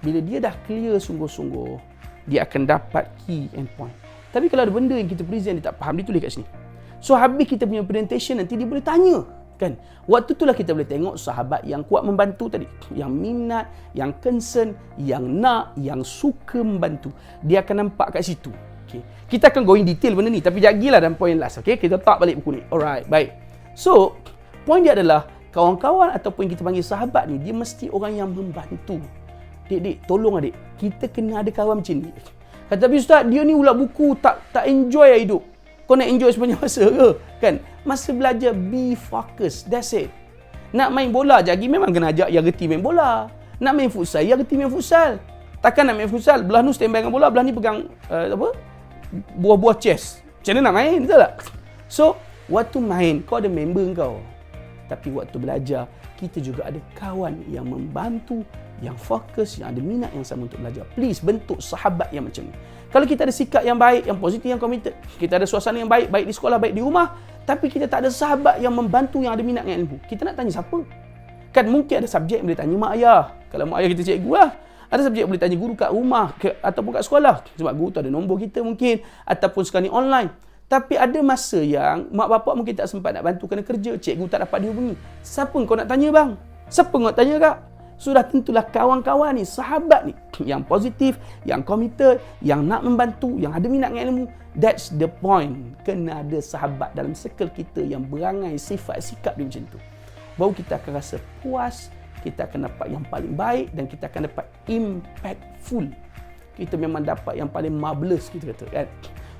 Bila dia dah clear sungguh-sungguh, dia akan dapat key and point. Tapi kalau ada benda yang kita present dia tak faham, dia tulis kat sini. So habis kita punya presentation, nanti dia boleh tanya. Kan? Waktu itulah kita boleh tengok sahabat yang kuat membantu tadi, yang minat, yang concern, yang nak, yang suka membantu. Dia akan nampak kat situ. Okay. Kita akan go in detail benda ni, tapi jagilah dalam point last. Okay? Kita tak balik buku ni. Alright, baik. So, point dia adalah kawan-kawan ataupun kita panggil sahabat ni, dia mesti orang yang membantu. Dik, tolong adik. Kita kena ada kawan macam ni. Kata, tapi Ustaz, dia ni ulat buku, tak enjoy hidup. Kau nak enjoy sepanjang masa ke? Kan? Masa belajar, be focus. That's it. Nak main bola, jagi memang kena ajak yang reti main bola. Nak main futsal, yang reti main futsal. Takkan nak main futsal, belah ni standby dengan bola, belah ni pegang buah-buah chess. Macam mana nak main, betul tak? So, waktu main, kau ada member kau. Tapi waktu belajar, kita juga ada kawan yang membantu, yang fokus, yang ada minat yang sama untuk belajar. Please, bentuk sahabat yang macam ni. Kalau kita ada sikap yang baik, yang positif, yang committed, kita ada suasana yang baik, baik di sekolah, baik di rumah, tapi kita tak ada sahabat yang membantu, yang ada minat dengan ilmu, kita nak tanya siapa? Kan mungkin ada subjek yang boleh tanya mak ayah. Kalau mak ayah kita cikgu lah. Ada subjek yang boleh tanya guru kat rumah ataupun kat sekolah. Sebab guru tu ada nombor kita mungkin. Ataupun sekarang ni online. Tapi ada masa yang mak bapak mungkin tak sempat nak bantu kerana kerja. Cikgu tak dapat dihubungi. Siapa kau nak tanya bang? Siapa kau nak tanya kak? Sudah tentulah kawan-kawan ni, sahabat ni. Yang positif, yang committed, yang nak membantu, yang ada minat dengan ilmu. That's the point. Kena ada sahabat dalam circle kita yang berangai sifat, sikap dia macam tu. Baru kita akan rasa puas, kita akan dapat yang paling baik dan kita akan dapat impactful. Kita memang dapat yang paling marvelous, kita kata kan.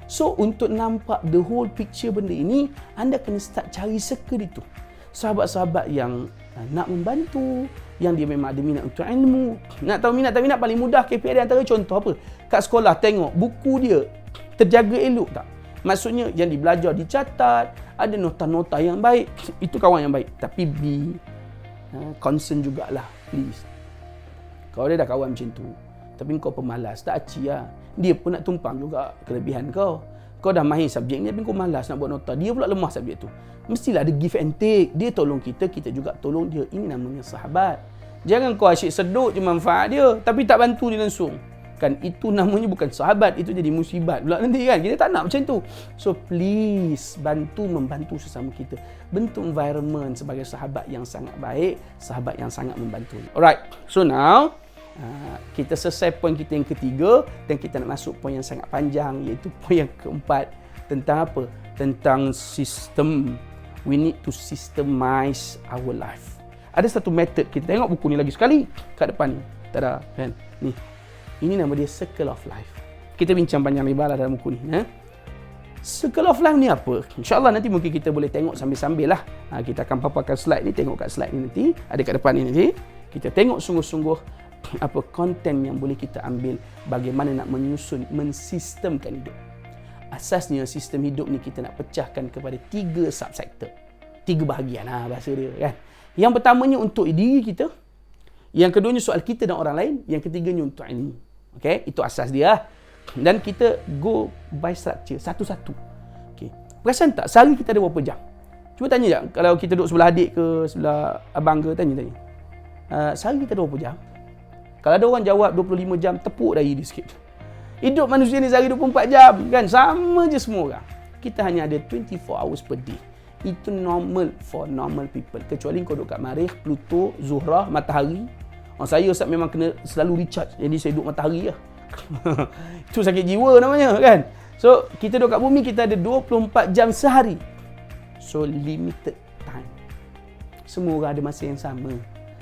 So, untuk nampak the whole picture benda ini, anda kena start cari circle itu. Sahabat-sahabat yang nak membantu, yang dia memang ada minat untuk ilmu. Nak tahu minat tak minat, paling mudah KPI antara contoh apa? Kat sekolah tengok buku dia terjaga elok tak? Maksudnya yang dibelajar dicatat, ada nota-nota yang baik. Itu kawan yang baik. Tapi be concern jugalah, please. Kalau dia dah kawan macam tu, tapi kau pemalas, tak aci lah. Dia pun nak tumpang juga kelebihan kau. Kau dah mahir subjek ni, tapi kau malas nak buat nota. Dia pula lemah subjek tu. Mestilah ada give and take. Dia tolong kita, kita juga tolong dia. Ini namanya sahabat. Jangan kau asyik sedut je manfaat dia, tapi tak bantu dia langsung. Kan itu namanya bukan sahabat, itu jadi musibat pula nanti kan. Kita tak nak macam tu. So please membantu sesama kita. Bentuk environment sebagai sahabat yang sangat baik, sahabat yang sangat membantu. Alright. So now kita selesai poin kita yang ketiga dan kita nak masuk poin yang sangat panjang, iaitu poin yang keempat tentang apa? Tentang sistem. We need to systemize our life. Ada satu method, kita tengok buku ni lagi sekali kat depan ni. Tada, kan? Ni. Ini nama dia Circle of Life. Kita bincang panjang lebar lah dalam buku ni. Circle of Life ni apa? InsyaAllah nanti mungkin kita boleh tengok sambil-sambil lah. Kita akan paparkan slide ni, tengok kat slide ni nanti. Ada kat depan ni nanti. Kita tengok sungguh-sungguh apa konten yang boleh kita ambil, bagaimana nak menyusun, mensistemkan hidup. Asasnya sistem hidup ni kita nak pecahkan kepada 3 subsektor. 3 bahagian bahasa dia kan. Yang pertamanya untuk diri kita. Yang keduanya soal kita dan orang lain. Yang ketiganya untuk ilmu. Okay? Itu asas dia. Dan kita go by structure, satu-satu. Okay. Perasan tak, sehari kita ada berapa jam? Cuba tanya je, kalau kita duduk sebelah adik ke, sebelah abang ke, tanya. Sehari kita ada berapa jam? Kalau ada orang jawab 25 jam, tepuk dahi dia sikit. Hidup manusia ni sehari 24 jam. Kan? Sama je semua orang. Kita hanya ada 24 hours per day. Itu normal for normal people. Kecuali kau duduk kat Marikh, Pluto, Zuhrah, Matahari. Saya memang kena selalu recharge. Jadi saya duduk matahari lah. Itu sakit jiwa namanya kan. So kita duduk kat bumi, kita ada 24 jam sehari. So limited time. Semua orang ada masa yang sama.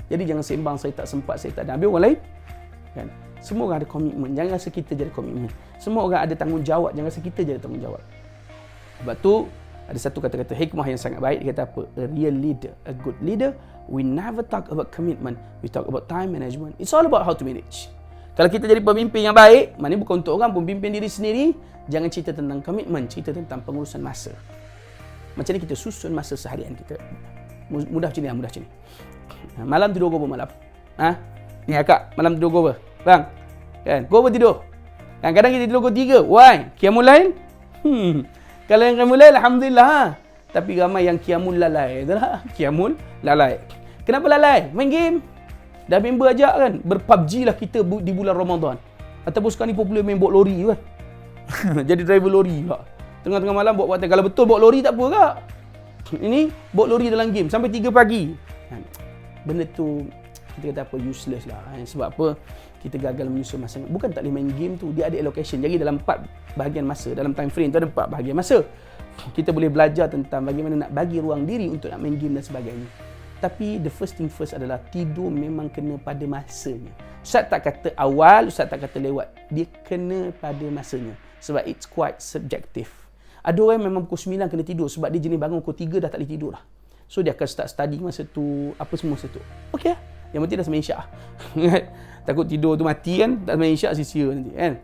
Jadi jangan sembang saya tak sempat, saya tak ada. Habis orang lain kan. Semua orang ada komitmen. Jangan rasa kita je ada komitmen. Semua orang ada tanggungjawab. Jangan rasa kita je ada tanggungjawab. Sebab tu ada satu kata-kata hikmah yang sangat baik. Dia kata apa? A real leader, a good leader, we never talk about commitment. We talk about time management. It's all about how to manage. Kalau kita jadi pemimpin yang baik, maknanya bukan untuk orang, pemimpin diri sendiri, jangan cerita tentang komitmen, cerita tentang pengurusan masa. Macam ni kita susun masa seharian kita. Mudah macam ni, mudah macam ni. Malam tidur berapa malam? Ni akak, malam tidur berapa? Bang, kan? Kau berapa tidur? Kadang-kadang kita tidur pukul 3. Why? Qiyamul lail? Kalau yang qiyamul lail, alhamdulillah. Tapi ramai yang qiyamul lalai. Itulah, qiyamul lalai. Kenapa lalai? Main game. Dah member ajak kan, ber-PUBG lah kita di bulan Ramadan. Ataupun sekarang ni popular main bawa lori kan. Jadi driver lori pula. Tengah-tengah malam buat buatan. Kalau betul bawa lori tak apa kak. Ini bawa lori dalam game sampai 3 pagi. Benda tu kita kata apa, useless lah. Sebab apa? Kita gagal menyusun masa. Bukan tak boleh main game tu, dia ada allocation. Jadi dalam 4 bahagian masa, dalam time frame tu ada 4 bahagian masa. Kita boleh belajar tentang bagaimana nak bagi ruang diri untuk nak main game dan sebagainya. Tapi the first thing first adalah tidur memang kena pada masanya. Ustaz tak kata awal, Ustaz tak kata lewat. Dia kena pada masanya. Sebab it's quite subjective. Ada orang memang pukul 9 kena tidur sebab dia jenis bangun pukul 3 dah tak boleh tidur lah. So dia akan start study masa tu, apa semua masa tu. Okey lah. Yang penting dah sembahyang Isyak. Takut tidur tu mati kan, tak main isyak sia-sia nanti kan.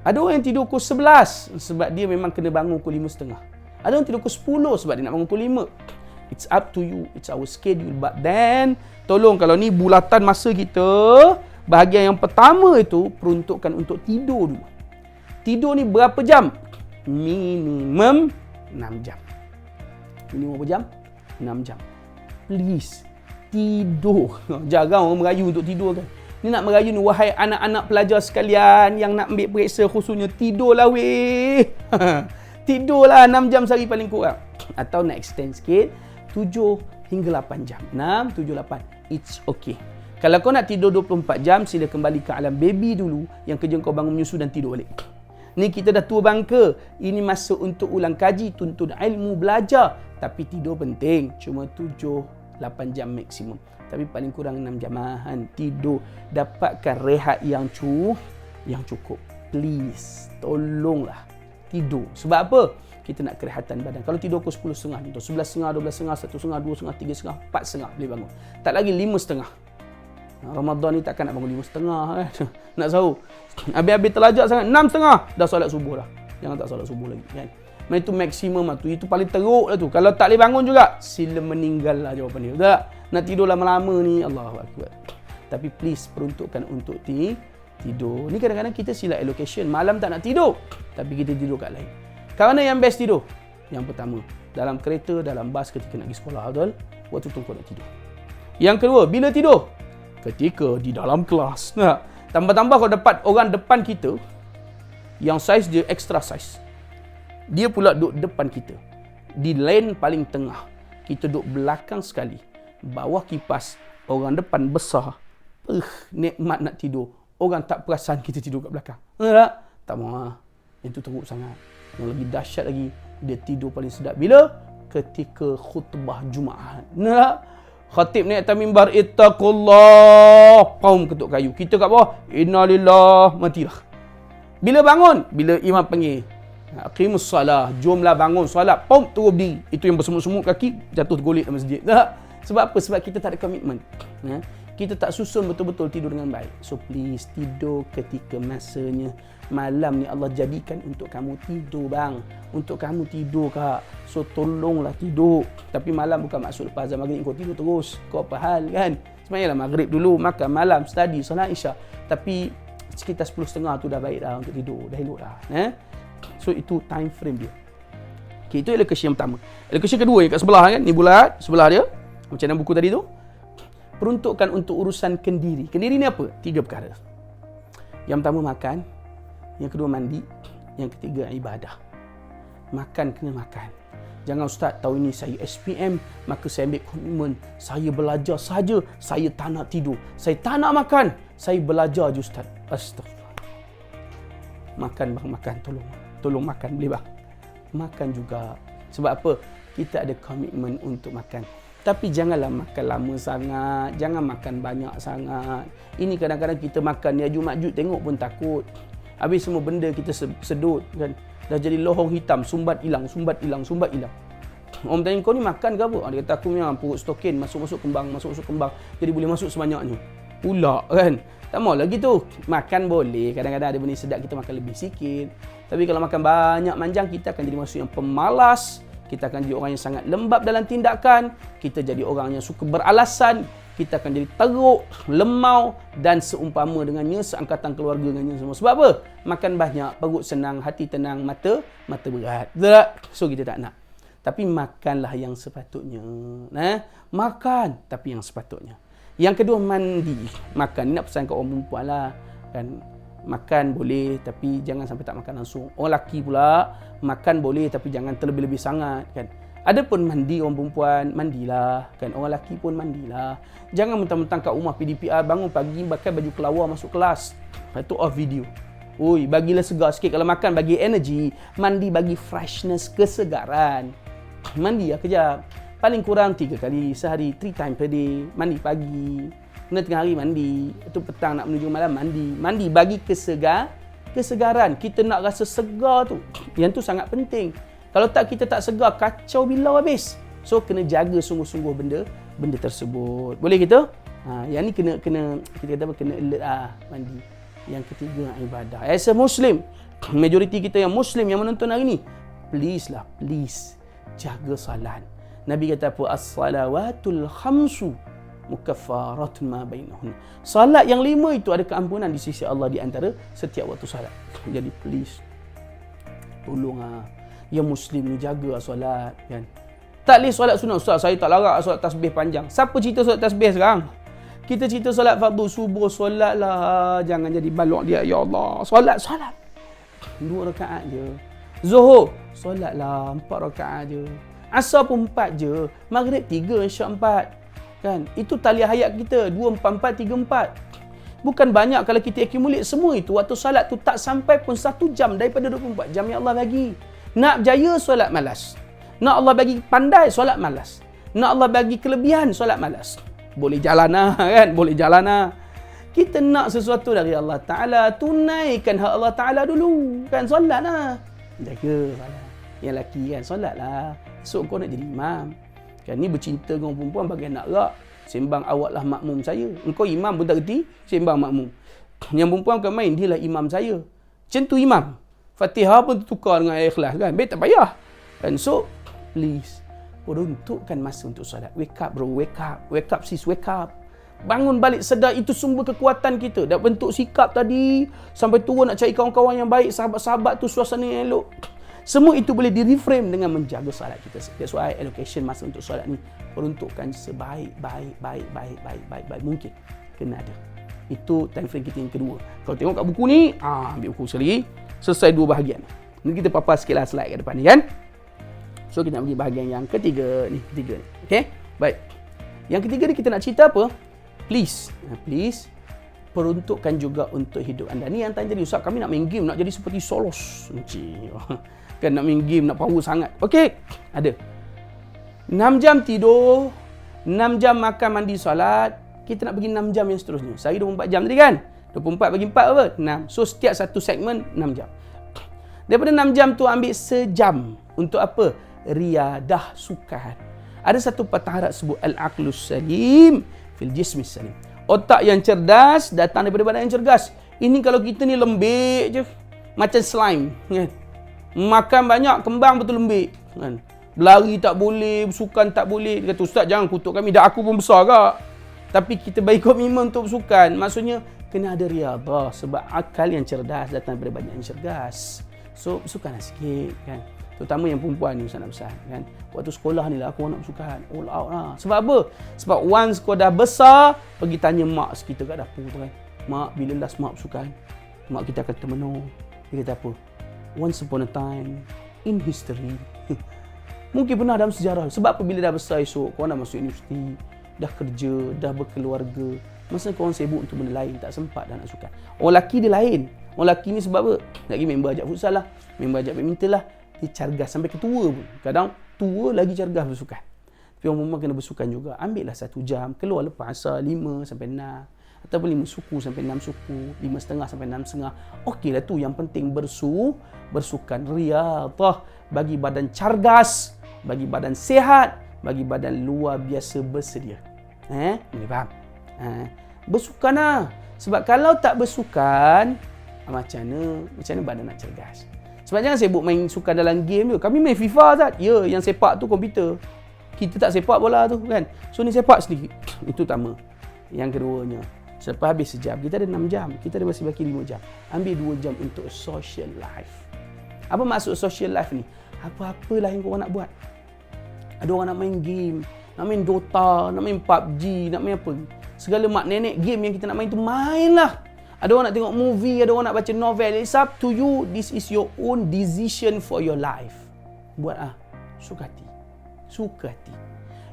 Ada orang yang tidur pukul 11 sebab dia memang kena bangun pukul 5.30. Ada orang tidur pukul 10 sebab dia nak bangun pukul 5. It's up to you. It's our schedule. But then, tolong kalau ni bulatan masa kita, bahagian yang pertama itu peruntukkan untuk tidur dulu. Tidur ni berapa jam? Minimum 6 jam. Minimum berapa jam? 6 jam. Please, tidur. Jarang orang merayu untuk tidur kan. Ni nak merayu ni, wahai anak-anak pelajar sekalian yang nak ambil periksa khususnya, tidurlah weh. Tidurlah 6 jam sehari paling kurang. Atau nak extend sikit, 7 hingga 8 jam. 6, 7, 8. It's okay. Kalau kau nak tidur 24 jam, sila kembali ke alam baby dulu. Yang kerja kau bangun menyusu dan tidur balik. Ni kita dah tua bangka. Ini masa untuk ulang kaji, tuntut ilmu, belajar. Tapi tidur penting. Cuma 7, 8 jam maksimum. Tapi paling kurang 6 jamahan tidur. Dapatkan rehat yang cukup. Please, tolonglah tidur. Sebab apa? Kita nak kerehatan badan. Kalau tidur pukul 10.30, 11.30, 12.30, 1.30, 2.30, 3.30, 4.30 boleh bangun. Tak lagi 5.30. Ramadan ni takkan nak bangun 5.30 kan. Nak sahur. Habis-habis terlajak sangat 6.30 dah solat subuh dah. Jangan tak solat subuh lagi kan. Memang itu maksimum lah tu. Itu paling teruk lah tu. Kalau tak boleh bangun juga, sila meninggal lah jawapan dia. Tak? Nak tidur lama-lama ni, Allahu Akbar. Tapi please peruntukkan untuk tidur. Ni kadang-kadang kita silap allocation. Malam tak nak tidur, tapi kita tidur kat lain. Kerana yang best tidur? Yang pertama, dalam kereta, dalam bas ketika nak pergi sekolah, betul? Waktu tu kau nak tidur. Yang kedua, bila tidur? Ketika di dalam kelas. Nah, tambah-tambah kau dapat orang depan kita yang saiz dia extra size. Dia pula duduk depan kita. Di lane paling tengah. Kita duduk belakang sekali. Bawah kipas. Orang depan besar. Nikmat nak tidur. Orang tak perasan kita tidur kat belakang. Tak? Tak mahu. Itu teruk sangat. Yang lebih dahsyat lagi, dia tidur paling sedap. Bila? Ketika khutbah Jumaat. Tak? Khatib naik atas mimbar, ittaqullah. Paum ketuk kayu. Kita kat bawah, innalillah. Matilah. Bila bangun? Bila imam panggil. Aqimus salah, jomlah bangun solat, pom terus berdiri. Itu yang bersemut-semut kaki jatuh tergolek dalam masjid. Tak? Sebab apa? Sebab kita tak ada komitmen. Kita tak susun betul-betul tidur dengan baik. So please, tidur ketika masanya. Malam ni Allah jadikan untuk kamu tidur bang. Untuk kamu tidur kak. So tolonglah tidur. Tapi malam bukan maksud lepas azan maghrib kau tidur terus. Kau apa hal kan? Sebenarnya maghrib dulu, makan malam, study, solat isyak. Tapi sekitar 10.30 tu dah baik dah untuk tidur. Dah elok dah. So itu time frame dia. Okay, itu allocation yang pertama. Allocation kedua yang kat sebelah kan, ni bulat sebelah dia. Macam dalam buku tadi tu. Peruntukkan untuk urusan kendiri. Kendiri ni apa? 3 perkara. Yang pertama makan, yang kedua mandi, yang ketiga ibadah. Makan kena makan. Jangan ustaz tahun ini saya SPM, maka saya ambil komitmen, saya belajar saja, saya tak nak tidur, saya tak nak makan, saya belajar je ustaz. Astagfirullah. Makan bang, makan, tolong makan boleh bang. Makan juga. Sebab apa? Kita ada komitmen untuk makan. Tapi janganlah makan lama sangat, jangan makan banyak sangat. Ini kadang-kadang kita makan ya Jumat tengok pun takut. Habis semua benda kita sedut kan. Dah jadi lohong hitam, sumbat hilang. Orang tanya kau ni makan ke apa? Dia kata aku memang perut stokin, masuk kembang. Jadi boleh masuk sebanyaknya. Pula kan. Tak mau lagi tu. Makan boleh, kadang-kadang ada benda sedap kita makan lebih sikit. Tapi kalau makan banyak manjang, kita akan jadi manusia yang pemalas. Kita akan jadi orang yang sangat lembab dalam tindakan. Kita jadi orang yang suka beralasan. Kita akan jadi teruk, lemau dan seumpama dengannya, seangkatan keluarga dengannya semua. Sebab apa? Makan banyak, perut senang, hati tenang, mata berat. So kita tak nak. Tapi makanlah yang sepatutnya. Makan tapi yang sepatutnya. Yang kedua, mandi. Makan ni nak pesan kat orang perempuan lah. Kan? Makan boleh tapi jangan sampai tak makan langsung. Orang lelaki pula makan boleh tapi jangan terlebih-lebih sangat kan. Ada pun mandi orang perempuan, mandilah kan. Orang lelaki pun mandilah. Jangan mentang-mentang kat rumah PDPR bangun pagi pakai baju kelawar masuk kelas. Lepas tu off video. Oi, bagilah segar sikit. Kalau makan bagi energy, mandi bagi freshness, kesegaran. Mandi lah kejap. Paling kurang 3 kali sehari, 3 times per day. Mandi pagi, kemudian tengah hari mandi, itu petang nak menuju malam mandi. Mandi bagi kesegaran. Kita nak rasa segar tu. Yang tu sangat penting. Kalau tak kita tak segar, kacau bilau habis. So kena jaga sungguh-sungguh benda tersebut. Boleh kita? Yang ni kena kita kata apa, kena alert mandi. Yang ketiga ibadah. As a Muslim, majoriti kita yang Muslim yang menonton hari ni, please jaga salat. Nabi kata apa? As-salawatul khamsu mukaffaratun ma bainahun. Salat yang 5 itu ada keampunan di sisi Allah di antara setiap waktu salat. Jadi please tolong yang Muslim ni jaga solat kan. Tak boleh solat sunat. Ustaz, saya tak larat solat tasbih panjang. Siapa cerita solat tasbih sekarang? Kita cerita solat fardu subuh, solatlah. Jangan jadi balok dia. Ya Allah, solat 2 rakaat je. Zuhur, solatlah 4 rakaat je. Asar pun 4 je. Maghrib 3, Isyak 4. Kan? Itu taliah hayat kita. 2, 4, 4, 3, 4. Bukan banyak kalau kita accumulate semua itu. Waktu salat tu tak sampai pun 1 jam daripada 24 jam yang Allah bagi. Nak berjaya, solat malas. Nak Allah bagi pandai, solat malas. Nak Allah bagi kelebihan, solat malas. Boleh jalan kan? Boleh jalan Kita nak sesuatu dari Allah Ta'ala, tunaikan hak Allah Ta'ala dulu. Kan? Solat jaga salat. Yang lelaki kan, solat esok kau nak jadi imam. Kan ni bercinta dengan perempuan bagai nak rak. Sembang awaklah makmum saya. Engkau imam pun tak reti, sembang makmum. Yang perempuan bukan main, dia lah imam saya. Macam tu imam. Fatihah pun tukar dengan ikhlas kan. Baik tak payah. And so, please, peruntukkan masa untuk solat. Wake up bro, wake up. Wake up sis, wake up. Bangun balik, sedar itu sumber kekuatan kita. Dah bentuk sikap tadi, sampai turun nak cari kawan-kawan yang baik, sahabat-sahabat tu suasana yang elok. Semua itu boleh di-reframe dengan menjaga solat kita. That's why allocation masa untuk solat ni peruntukkan sebaik-baik mungkin. Kena ada. Itu time frame kita yang kedua. Kalau tengok kat buku ni, ambil buku sekali. Selesai 2 bahagian. Ni kita papas sikit lah slide kat depan ni kan. So kita nak pergi bahagian yang ketiga ni. Okay? Baik. Yang ketiga ni kita nak cerita apa? Please peruntukkan juga untuk hidup anda. Ni yang tanya tadi, Ustaz, kami nak main game, nak jadi seperti Solos. Kan nak main game, nak power sangat. Okey, ada. 6 jam tidur, 6 jam makan, mandi, solat. Kita nak pergi 6 jam yang seterusnya. Sehari 24 jam tadi kan? 24 bagi 4 apa? 6. So setiap satu segmen 6 jam. Daripada 6 jam tu ambil sejam untuk apa? Riadah, sukan. Ada satu patah Arab sebut al-aqlus salim fil jismis salim. Otak yang cerdas datang daripada badan yang cergas. Ini kalau kita ni lembik je, macam slime kan. Makan banyak, kembang betul lembik kan. Berlari tak boleh, bersukan tak boleh. Dia kata, Ustaz jangan kutuk kami, dah aku pun besar kak. Tapi kita bagi komitmen untuk bersukan. Maksudnya kena ada riadah sebab akal yang cerdas datang daripada badan yang cerdas. So bersukanlah sikit kan. Terutama yang perempuan ni Ustaz nak pesan kan. Waktu sekolah ni lah aku nak bersukan. All out lah. Sebab apa? Sebab once kau dah besar, pergi tanya mak kita kat dapur tu kan. Mak, bila last mak bersukan? Mak kita akan termenung. Dia kata apa? Once upon a time in history. Mungkin pernah dalam sejarah. Sebab apa bila dah besar esok, kau dah masuk universiti, dah kerja, dah berkeluarga. Masa kau orang sibuk untuk benda lain, tak sempat dah nak sukan. Orang lelaki dia lain. Orang lelaki ni sebab apa? Lagi member ajak futsal lah, member ajak badminton lah. Dia cergas sampai ketua pun. Kadang tua lagi cergas bersukan. Tapi orang perempuan kena bersukan juga. Ambillah 1 jam, keluar lepas asar 5 sampai 6. Ataupun 5 suku sampai 6 suku, 5,5 sampai 6,5. Okeylah tu, yang penting bersukan. Riyadhah bagi badan cergas, bagi badan sihat, bagi badan luar biasa bersedia. Boleh faham? Bersukan lah. Sebab kalau tak bersukan, macam mana badan nak cergas? Sebab jangan sibuk main sukan dalam game je. Kami main FIFA Zat. Ya, yang sepak tu komputer. Kita tak sepak bola tu kan. So ni sepak sendiri. Itu pertama. Yang keduanya, selepas habis sejam, kita ada 6 jam. Kita ada masih baki 5 jam. Ambil 2 jam untuk social life. Apa maksud social life ni? Apa-apalah yang korang nak buat. Ada orang nak main game, nak main Dota, nak main PUBG, nak main apa. Segala mak nenek game yang kita nak main tu, mainlah. Ada orang nak tengok movie, ada orang nak baca novel. It's up to you. This is your own decision for your life. Buat suka hati.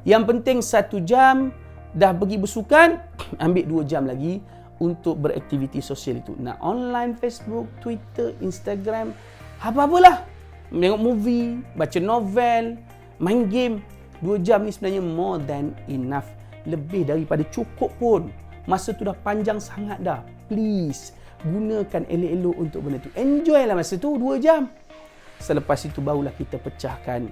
Yang penting 1 jam dah pergi bersukan, ambil 2 jam lagi untuk beraktiviti sosial itu. Nak online, Facebook, Twitter, Instagram, apa-apalah. Tengok movie, baca novel, main game. 2 jam ni sebenarnya more than enough. Lebih daripada cukup pun. Masa tu dah panjang sangat dah. Please, gunakan elok-elok untuk benda tu. Enjoy lah masa tu 2 jam. Selepas itu barulah kita pecahkan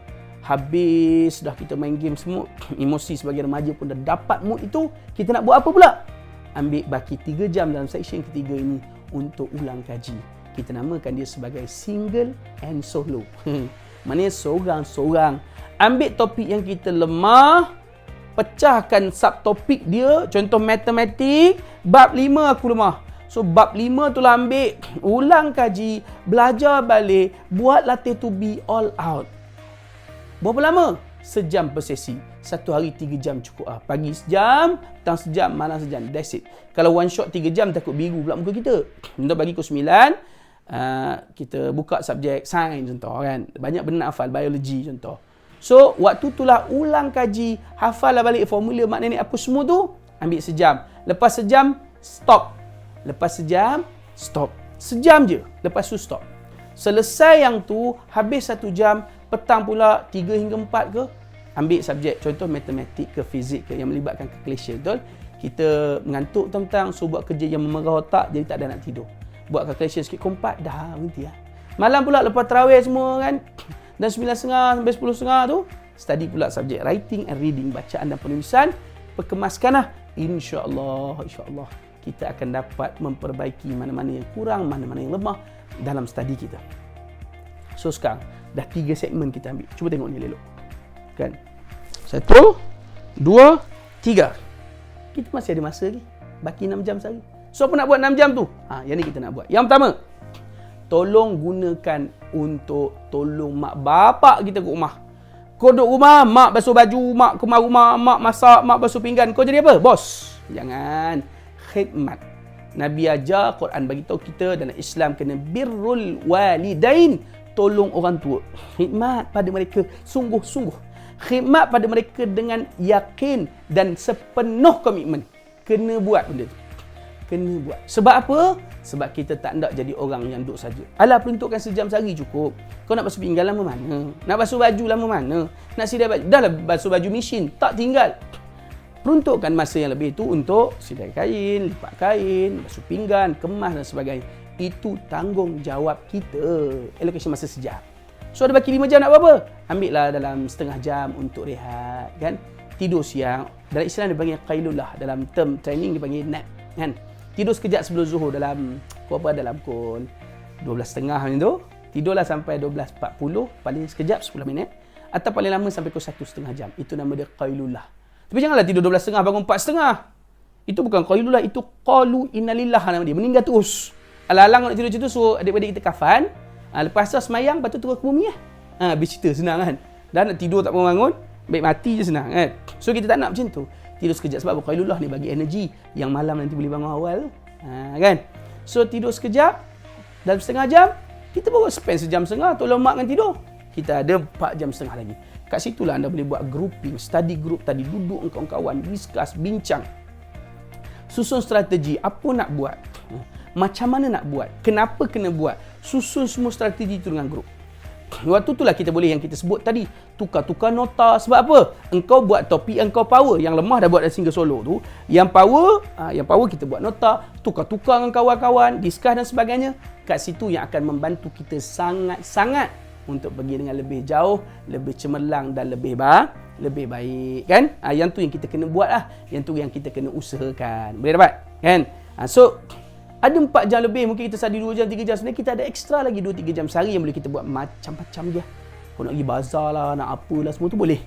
habis dah kita main game semua, emosi sebagai remaja pun dah dapat mood itu, kita nak buat apa pula? Ambil baki 3 jam dalam section ketiga ini untuk ulang kaji. Kita namakan dia sebagai single and solo. Maknanya seorang-seorang. Ambil topik yang kita lemah, pecahkan subtopik dia. Contoh matematik, bab 5 aku lemah. So bab 5 tu lah ambil, ulang kaji, belajar balik, buat latih to be all out. Berapa lama? Sejam per sesi. Satu hari 3 jam cukup. Pagi sejam, petang sejam, malam sejam. That's it. Kalau one shot 3 jam, takut biru pula muka kita. Contoh bagi pukul 9, kita buka subjek sains contoh kan. Banyak benda hafal, biologi contoh. So, waktu itulah ulang kaji, hafal lah balik formula mak nenek apa semua tu, ambil sejam. Lepas sejam, stop. Lepas sejam, stop. Sejam je. Lepas tu stop. Selesai yang tu, habis 1 jam, petang pula 3 hingga 4 ke, ambil subjek contoh matematik ke fizik ke yang melibatkan calculation, betul? Kita mengantuk tentang, so buat kerja yang memerah otak, jadi tak ada nak tidur. Buat calculation sikit, pukul 4 dah berhenti lah. Malam pula lepas tarawih semua kan, dan 9.30 sampai 10.30 tu, study pula subjek writing and reading, bacaan dan penulisan, perkemaskanlah. InsyaAllah kita akan dapat memperbaiki mana-mana yang kurang, mana-mana yang lemah dalam study kita. So sekarang dah 3 segmen kita ambil. Cuba tengok ni elok. Kan? 1, 2, 3. Kita masih ada masa lagi. Baki 6 jam sehari. So apa nak buat 6 jam tu? Yang ni kita nak buat. Yang pertama, tolong gunakan untuk tolong mak bapak kita kat rumah. Kau duduk rumah, mak basuh baju, mak kemar rumah, mak masak, mak basuh pinggan. Kau jadi apa? Bos. Jangan. Khidmat. Nabi ajar, Quran bagi tahu kita dalam Islam kena birrul walidain. Tolong orang tua. Khidmat pada mereka sungguh-sungguh. Khidmat pada mereka dengan yakin dan sepenuh komitmen. Kena buat benda tu. Kena buat. Sebab apa? Sebab kita tak nak jadi orang yang duduk saja. Alah, peruntukkan sejam sehari cukup. Kau nak basuh pinggan lama mana? Nak basuh baju lama mana? Nak sidai baju? Dah lah basuh baju mesin. Tak tinggal. Peruntukkan masa yang lebih tu untuk sidai kain, lipat kain, basuh pinggan, kemas dan sebagainya. Itu tanggungjawab kita. Allocation masa sejam. So ada baki 5 jam nak buat apa? Ambil lah dalam setengah jam untuk rehat kan. Tidur siang. Dalam Islam dia panggil qailullah. Dalam term training dia panggil nap kan. Tidur sekejap sebelum zuhur dalam pukul 12.30 macam tu. Tidurlah sampai 12.40, paling sekejap 10 minit. Atau paling lama sampai pukul 1.5 jam. Itu nama dia qailullah. Tapi janganlah tidur 12.30 bangun 4.30. Itu bukan qailullah, itu qalu innalillah nama dia. Meninggal terus. Alang-alang nak tidur macam tu, suruh adik-adik kita kafan. Lepas tu semayang, lepas tu turun ke bumi lah. Habis cerita, senang kan. Dan nak tidur tak bangun, baik mati je senang kan. So kita tak nak macam tu. Tidur sekejap sebab qailullah ni bagi energi yang malam nanti boleh bangun awal tu. Kan. So tidur sekejap, dalam setengah jam, kita baru spend sejam setengah tolong mak dengan tidur. Kita ada 4 jam setengah lagi. Kat situlah anda boleh buat grouping, study group tadi, duduk dengan kawan-kawan, discuss, bincang. Susun strategi, apa nak buat? Macam mana nak buat? Kenapa kena buat? Susun semua strategi itu dengan grup. Waktu itulah kita boleh yang kita sebut tadi, tukar-tukar nota. Sebab apa? Engkau buat topik engkau power. Yang lemah dah buat dah single solo tu. Yang power kita buat nota, tukar-tukar dengan kawan-kawan, discuss dan sebagainya. Kat situ yang akan membantu kita sangat-sangat untuk pergi dengan lebih jauh, lebih cemerlang dan lebih baik kan? Yang tu yang kita kena buat lah. Yang tu yang kita kena usahakan. Boleh dapat? Kan? So ada 4 jam lebih, mungkin kita study 2 jam, 3 jam. Sebenarnya kita ada ekstra lagi 2-3 jam sehari yang boleh kita buat macam-macam je. Kau nak pergi bazar lah, nak apalah, semua tu boleh.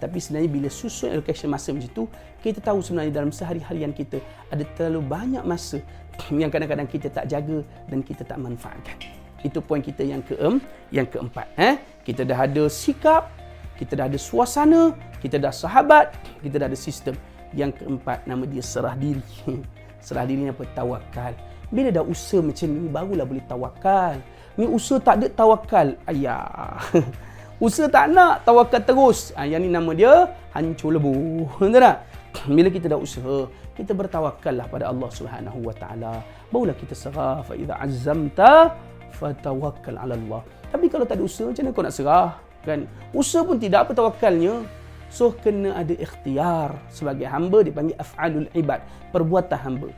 Tapi sebenarnya bila susun allocation masa macam tu, kita tahu sebenarnya dalam sehari-harian kita ada terlalu banyak masa yang kadang-kadang kita tak jaga dan kita tak manfaatkan. Itu poin kita yang keempat. Kita dah ada sikap, kita dah ada suasana, kita dah sahabat, kita dah ada sistem. Yang keempat nama dia serah diri. Serah diri ni apa? Tawakal. Bila dah usaha macam ni, barulah boleh tawakal. Ni usaha tak ada tawakal. Ayah. Usaha tak nak, tawakal terus. Yang ni nama dia hancur lebu. Betul tak? Bila kita dah usaha, kita bertawakal lah pada Allah Subhanahu Wa Taala. Barulah kita serah. Fa idza azzamta fatawakkal 'ala Allah. Tapi kalau tak ada usaha, macam mana kau nak serah? Kan? Usaha pun tidak apa tawakalnya. So, kena ada ikhtiar. Sebagai hamba, dipanggil af'alul ibad. Perbuatan hamba.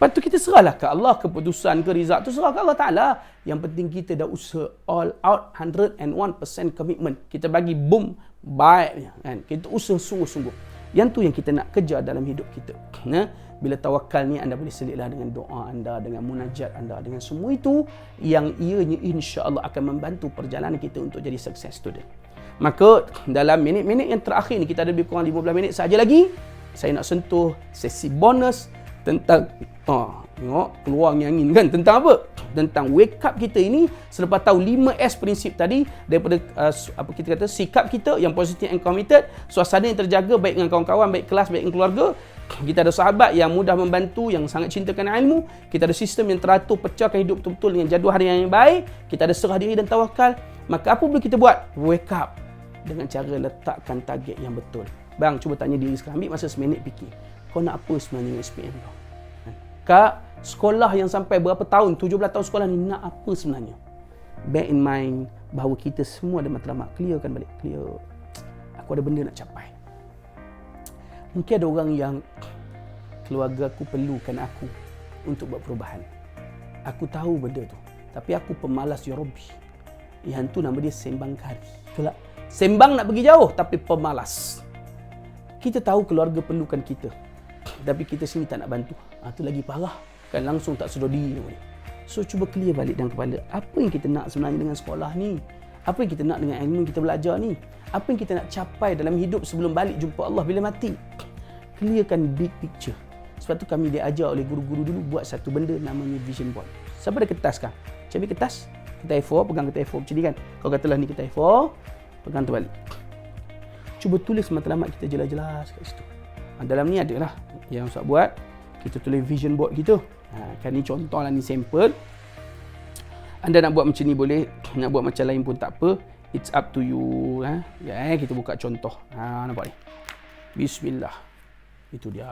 Lepas tu kita serahlah ke Allah, keputusan ke rizak tu serah ke Allah Ta'ala. Yang penting kita dah usaha all out 101% komitmen. Kita bagi boom baiknya kan. Kita usaha sungguh-sungguh. Yang tu yang kita nak kejar dalam hidup kita. Bila tawakal ni anda boleh selitlah dengan doa anda, dengan munajat anda, dengan semua itu yang ianya insya-Allah akan membantu perjalanan kita untuk jadi sukses student. Maka dalam minit-minit yang terakhir ni, kita ada lebih kurang 15 minit saja lagi, saya nak sentuh sesi bonus tentang tengok keluar angin kan, tentang apa? Tentang wake up kita ini. Selepas tahu 5S prinsip tadi, daripada apa kita kata, sikap kita yang positif and committed, suasana yang terjaga baik dengan kawan-kawan, baik kelas, baik dengan keluarga, kita ada sahabat yang mudah membantu, yang sangat cintakan ilmu, kita ada sistem yang teratur, pecahkan hidup betul-betul dengan jadual harian yang baik, kita ada serah diri dan tawakal. Maka apa boleh kita buat? Wake up dengan cara letakkan target yang betul. Bang, cuba tanya diri sekarang, ambil masa seminit fikir. Kau nak apa sebenarnya dengan SPM kau? Kak, sekolah yang sampai berapa tahun, 17 tahun sekolah ni, nak apa sebenarnya? Bear in mind bahawa kita semua ada matlamat. Clearkan balik. Clear. Aku ada benda nak capai. Mungkin ada orang yang keluarga aku perlukan aku untuk buat perubahan. Aku tahu benda tu. Tapi aku pemalas ya Rabbi. Yang tu nama dia sembang kari. Betul tak? Sembang nak pergi jauh tapi pemalas. Kita tahu keluarga perlukan kita. Tapi kita sini tak nak bantu. Itu lagi parah. Kan langsung tak sedar diri. So cuba clear balik dalam kepala. Apa yang kita nak sebenarnya dengan sekolah ni? Apa yang kita nak dengan ilmu yang kita belajar ni? Apa yang kita nak capai dalam hidup sebelum balik jumpa Allah bila mati? Clearkan big picture. Sebab tu kami diajar oleh guru-guru dulu buat satu benda namanya vision board. Siapa ada kertas kan? Cari kertas. Kertas A4, pegang kertas A4 macam ni kan. Kau katalah ni kertas A4, pegang terbalik. Cuba tulis matlamat kita jelas-jelas kat situ. Dalam ni adalah yang Ustaz buat. Kita tulis vision board kita. Kan ni contoh lah, ni sampel. Anda nak buat macam ni boleh, nak buat macam lain pun tak apa. It's up to you. Kita buka contoh. Nampak ni. Bismillah. Itu dia.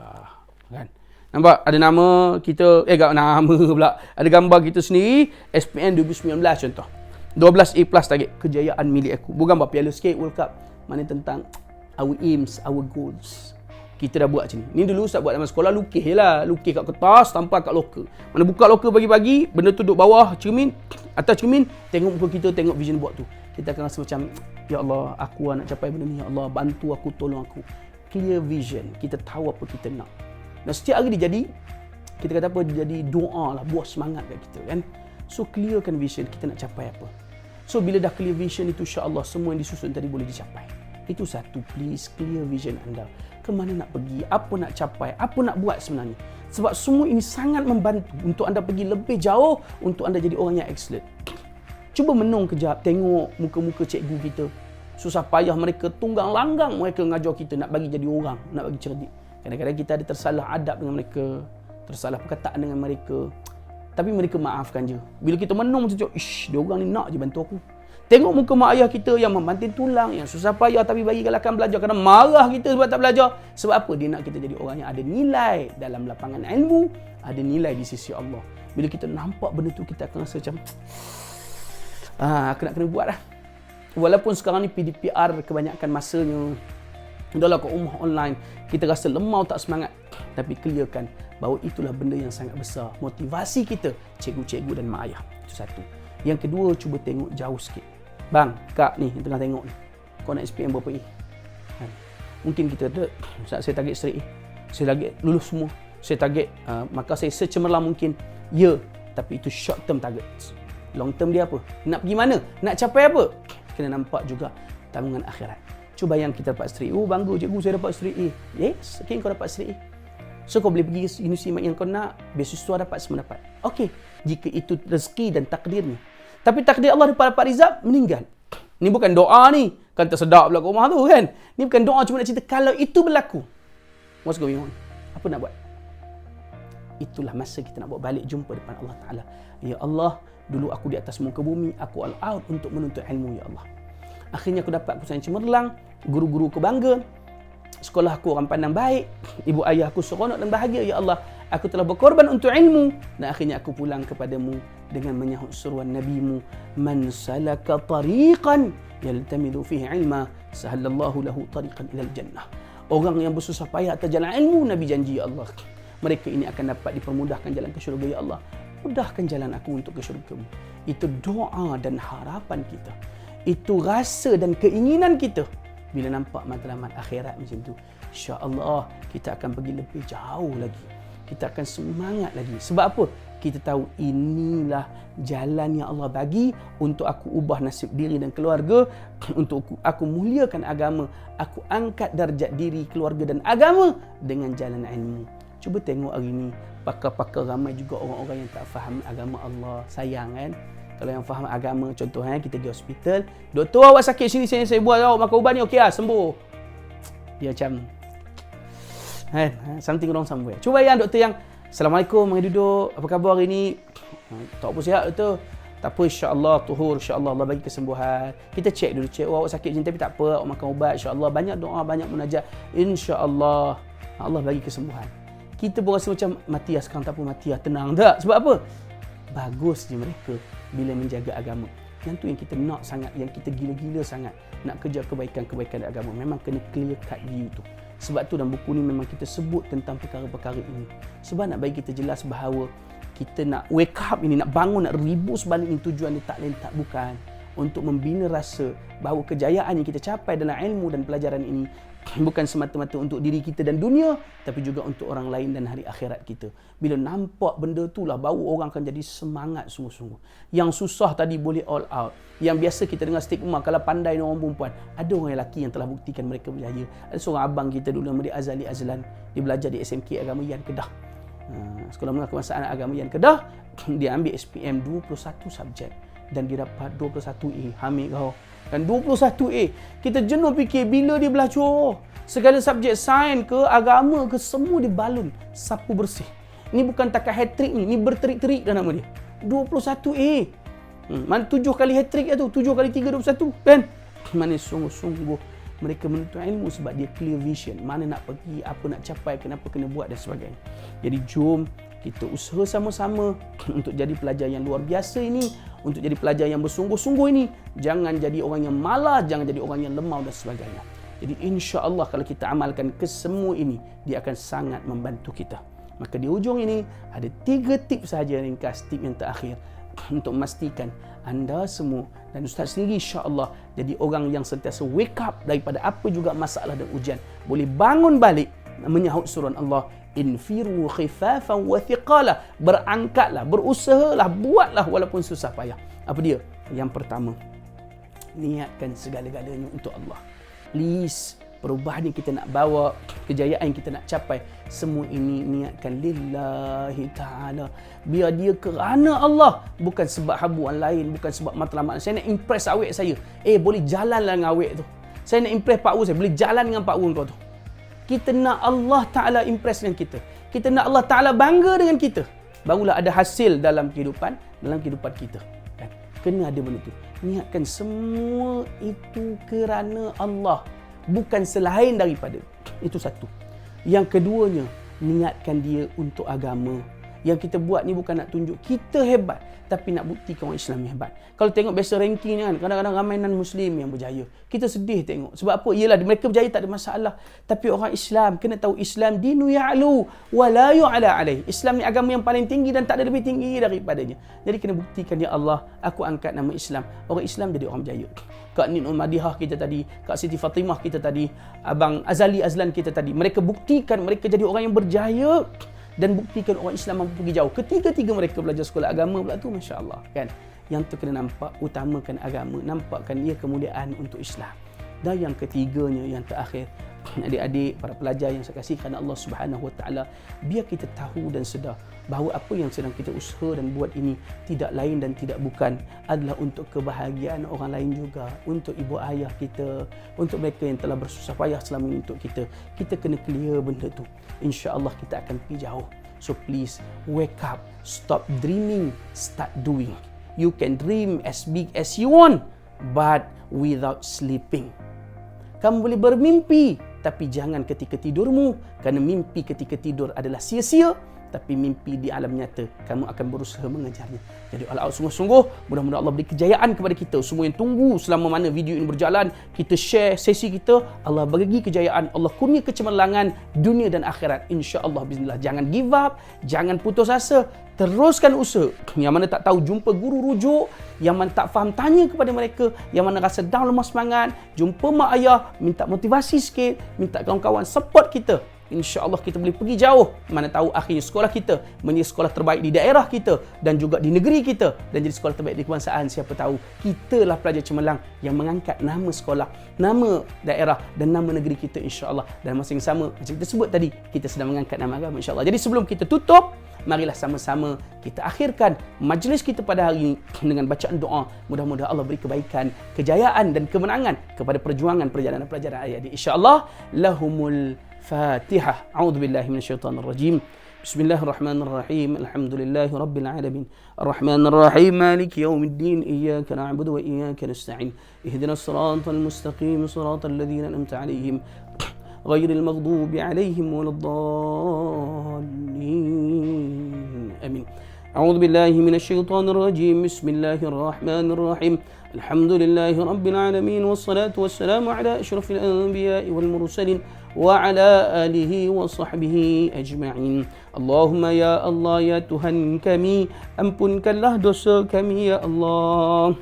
Kan? Nampak ada nama kita, nama pula. Ada gambar kita sendiri. SPM 2019 contoh. 12A+ target. Kejayaan milik aku. Bukan gambar piala sikit World Cup. Mana tentang our aims, our goals. Kita dah buat macam ni. Ni dulu Ustaz buat dalam sekolah, lukis je lah. Lukis kat kertas, tampal kat loker. Mana buka loker pagi-pagi, benda tu duduk bawah cermin, atas cermin, tengok muka kita, tengok vision board tu. Kita akan rasa macam, ya Allah, aku nak capai benda ni. Ya Allah, bantu aku, tolong aku. Clear vision. Kita tahu apa kita nak. Dan setiap hari dia jadi, kita kata apa, dia jadi doa lah, buah semangat kat kita kan. So clearkan vision, kita nak capai apa. So bila dah clear vision itu, insya-Allah semua yang disusun tadi boleh dicapai. Itu satu, please clear vision anda. Kemana nak pergi, apa nak capai, apa nak buat sebenarnya. Sebab semua ini sangat membantu untuk anda pergi lebih jauh, untuk anda jadi orang yang excellent. Cuba menung kejap, tengok muka-muka cikgu kita. Susah payah mereka tunggang langgang mereka mengajar kita nak bagi jadi orang, nak bagi cerdik. Kadang-kadang kita ada tersalah adab dengan mereka, tersalah perkataan dengan mereka. Tapi mereka maafkan je. Bila kita menung macam tu, dia orang ni nak je bantu aku. Tengok muka mak ayah kita yang membanting tulang, yang susah payah tapi bagi galakkan belajar. Kerana marah kita sebab tak belajar. Sebab apa? Dia nak kita jadi orang yang ada nilai dalam lapangan ilmu, ada nilai di sisi Allah. Bila kita nampak benda tu, kita akan rasa macam, aku nak kena buat lah. Walaupun sekarang ni PDPR kebanyakan masanya, udahlah kat rumah online, kita rasa lemau tak semangat. Tapi clearkan bahawa itulah benda yang sangat besar. Motivasi kita, cikgu-cikgu dan mak ayah. Itu satu. Yang kedua, cuba tengok jauh sikit. Bang, kak ni yang tengah tengok ni, kau nak SPM berapa A? Mungkin kita ada, saya target straight A. Saya target lulus semua. Saya target, maka saya secemerlang mungkin. Ya, tapi itu short term target. Long term dia apa? Nak pergi mana? Nak capai apa? Kena nampak juga tanggungan akhirat. Cuba yang kita dapat straight A. Oh, bangga cikgu saya dapat straight A. Yes, okay, kau dapat straight A. So kau boleh pergi ke universiti yang kau nak, beasiswa dapat, semua dapat. Okey, jika itu rezeki dan takdirnya. Tapi takdir Allah dapat rizal, meninggal. Ni bukan doa ni. Kan tersedap pula kat rumah tu kan. Ni bukan doa, cuma nak cerita kalau itu berlaku. What's going on? Apa nak buat? Itulah masa kita nak buat balik jumpa depan Allah Ta'ala. Ya Allah, dulu aku di atas muka bumi, aku all out untuk menuntut ilmu, ya Allah. Akhirnya aku dapat aku sayang cemerlang, guru-guru aku bangga, sekolah aku orang pandang baik, ibu ayah aku seronok dan bahagia, ya Allah. Aku telah berkorban untuk ilmu dan akhirnya aku pulang kepadamu dengan menyahut seruan nabimu, man salaka tariqan yaltamidu fihi ilma sahallallahu lahu tariqan ilal jannah. Orang yang bersusah payah atas jalan ilmu, Nabi janji, ya Allah, mereka ini akan dapat dipermudahkan jalan ke syurga. Ya Allah, mudahkan jalan aku untuk ke syurga-Mu. Itu doa dan harapan kita. Itu rasa dan keinginan kita. Bila nampak matlamat akhirat macam tu, insya-Allah kita akan pergi lebih jauh lagi. Kita akan semangat lagi. Sebab apa? Kita tahu inilah jalan yang Allah bagi untuk aku ubah nasib diri dan keluarga, untuk aku muliakan agama, aku angkat darjat diri, keluarga dan agama dengan jalan ilmu. Cuba tengok hari ni, pakar-pakar ramai juga orang-orang yang tak faham agama Allah. Sayang kan? Kalau yang faham agama, contohnya kita pergi hospital, doktor awak sakit sini, saya buat awak makan ubat ni, okey lah, sembuh. Dia macam, something wrong somewhere. Cuba yang doktor yang, Assalamualaikum, mari duduk, apa khabar hari ni? Tak apa, sihat doktor? Tak apa, insya-Allah, tuhur, insya-Allah Allah bagi kesembuhan. Kita cek dulu, awak sakit macam tapi tak apa, awak makan ubat, insya-Allah. Banyak doa, banyak munajat, insya-Allah Allah bagi kesembuhan. Kita pun rasa macam, mati lah sekarang, tak apa, mati lah, tenang tak? Sebab apa? Bagus je mereka bila menjaga agama. Yang tu yang kita nak sangat, yang kita gila-gila sangat nak kerja kebaikan-kebaikan agama. Memang kena clear cut view tu. Sebab tu dalam buku ni memang kita sebut tentang perkara-perkara ini. Sebab nak bagi kita jelas bahawa kita nak wake up ini, nak bangun, nak rebus balik ini, tujuan dia tak lain tak bukan untuk membina rasa bahawa kejayaan yang kita capai dalam ilmu dan pelajaran ini bukan semata-mata untuk diri kita dan dunia, tapi juga untuk orang lain dan hari akhirat kita. Bila nampak benda itulah, baru orang akan jadi semangat sungguh-sungguh. Yang susah tadi boleh all out. Yang biasa kita dengar stigma, kalau pandai orang perempuan, ada orang lelaki yang telah buktikan mereka berjaya. Ada seorang abang kita dulu, nama dia Azali Azlan. Dia belajar di SMK Agama Yan Kedah. Sekolah Menengah Kebangsaan Agama Yan Kedah. Dia ambil SPM 21 subjek. Dan dia dapat 21A. Hamid kau. Dan 21A. Kita jenuh fikir bila dia belajar. Segala subjek sains ke, agama ke, semua dia balun. Sapu bersih. Ini bukan takat hat-trick ni. Ini berterik-terik dah nama dia. 21A. Mana 7 kali hat-trick tu? 7 kali 3, 21. Kan? Mana sungguh-sungguh mereka menuntut ilmu sebab dia clear vision. Mana nak pergi, apa nak capai, kenapa kena buat dan sebagainya. Jadi jom kita usaha sama-sama untuk jadi pelajar yang luar biasa ini, untuk jadi pelajar yang bersungguh-sungguh ini. Jangan jadi orang yang malas, jangan jadi orang yang lemah dan sebagainya. Jadi insya-Allah kalau kita amalkan kesemua ini, dia akan sangat membantu kita. Maka di hujung ini ada 3 tips sahaja ringkas, tip yang terakhir untuk memastikan anda semua dan Ustaz sendiri insya-Allah jadi orang yang sentiasa wake up daripada apa juga masalah dan ujian. Boleh bangun balik menyahut suruhan Allah, infiru khifafan wa thiqala. Berangkatlah, berusahalah, buatlah walaupun susah payah. Apa dia? Yang pertama, niatkan segala-galanya untuk Allah. Please, perubahan yang kita nak bawa, kejayaan yang kita nak capai, semua ini niatkan lillahi ta'ala. Biar dia kerana Allah, bukan sebab habuan lain, bukan sebab matlamat. Saya nak impress awek saya. Boleh jalan lah dengan awek tu. Saya nak impress Pak Wu saya, boleh jalan dengan Pak Wu kau tu. Kita nak Allah Ta'ala impress dengan kita. Kita nak Allah Ta'ala bangga dengan kita. Barulah ada hasil dalam kehidupan kita. Kan? Kena ada benda tu. Niatkan semua itu kerana Allah, bukan selain daripada. Itu satu. Yang keduanya, niatkan dia untuk agama. Yang kita buat ni bukan nak tunjuk kita hebat, tapi nak buktikan orang Islam hebat. Kalau tengok biasa ranking kan, kadang-kadang ramai non-Muslim yang berjaya. Kita sedih tengok. Sebab apa? Yelah, mereka berjaya tak ada masalah. Tapi orang Islam, kena tahu Islam dinu ya'lu wa la yu'ala alaih. Islam ni agama yang paling tinggi dan tak ada lebih tinggi daripadanya. Jadi kena buktikan, ya Allah, aku angkat nama Islam. Orang Islam jadi orang berjaya. Kak Nin Madihah kita tadi, Kak Siti Fatimah kita tadi, Abang Azali Azlan kita tadi. Mereka buktikan mereka jadi orang yang berjaya. Dan buktikan orang Islam mampu pergi jauh. Ketiga-tiga mereka belajar sekolah agama pula tu, Masya Allah. Kan? Yang tu kena nampak, utamakan agama, nampakkan ia kemuliaan untuk Islam. Dan yang ketiganya, yang terakhir, adik-adik, para pelajar yang saya kasihkan Allah Subhanahu Wa Taala, biar kita tahu dan sedar bahawa apa yang sedang kita usaha dan buat ini tidak lain dan tidak bukan adalah untuk kebahagiaan orang lain juga, untuk ibu ayah kita, untuk mereka yang telah bersusah payah selama ini untuk kita. Kita kena clear benda tu. InsyaAllah kita akan pergi jauh. So please, wake up, stop dreaming, start doing. You can dream as big as you want, but without sleeping. Kamu boleh bermimpi, tapi jangan ketika tidurmu, kerana mimpi ketika tidur adalah sia-sia. tapi mimpi di alam nyata kamu akan berusaha mengejarnya. Jadi all out sungguh-sungguh, mudah-mudahan Allah beri kejayaan kepada kita semua yang tunggu selama mana video ini berjalan, kita share sesi kita, Allah bagi kejayaan, Allah kurnia kecemerlangan dunia dan akhirat, insya-Allah bismillah. Jangan give up, jangan putus asa, teruskan usaha. Yang mana tak tahu, jumpa guru rujuk. Yang mana tak faham, tanya kepada mereka. Yang mana rasa down, lemah semangat, jumpa mak ayah, minta motivasi sikit, minta kawan-kawan support kita. InsyaAllah kita boleh pergi jauh. Mana tahu akhirnya sekolah kita menjadi sekolah terbaik di daerah kita dan juga di negeri kita dan jadi sekolah terbaik di kebangsaan. Siapa tahu kitalah pelajar cemerlang yang mengangkat nama sekolah, nama daerah dan nama negeri kita, insyaAllah. Dan masa yang sama, macam kita sebut tadi, kita sedang mengangkat nama agama, insyaAllah. Jadi sebelum kita tutup, marilah sama-sama kita akhirkan majlis kita pada hari ini dengan bacaan doa. Mudah-mudahan Allah beri kebaikan, kejayaan dan kemenangan kepada perjuangan perjalanan pelajaran adik-adik. InsyaAllah. Lahumul Fatihah. A'udzu billahi minasyaitonir rajim. Bismillahirrahmanirrahim. Alhamdulillahi rabbil alamin. Arrahmanir rahim. Maliki yaumiddin. Iyyaka na'budu wa iyyaka nasta'in. Ihdinas siratal mustaqim. Siratal ladzina an'amta 'alaihim ghairil maghdubi 'alaihim waladdallin. Amin. A'udzu billahi minasyaitonir rajim. Bismillahirrahmanir rahim. Alhamdulillahi rabbil alamin wassalatu wassalamu ala asyrafil anbiya'i wal mursalin wa ala alihi wa sahbihi ajma'in. Allahumma ya Allah, ya Tuhan kami, ampunkanlah dosa kami ya Allah.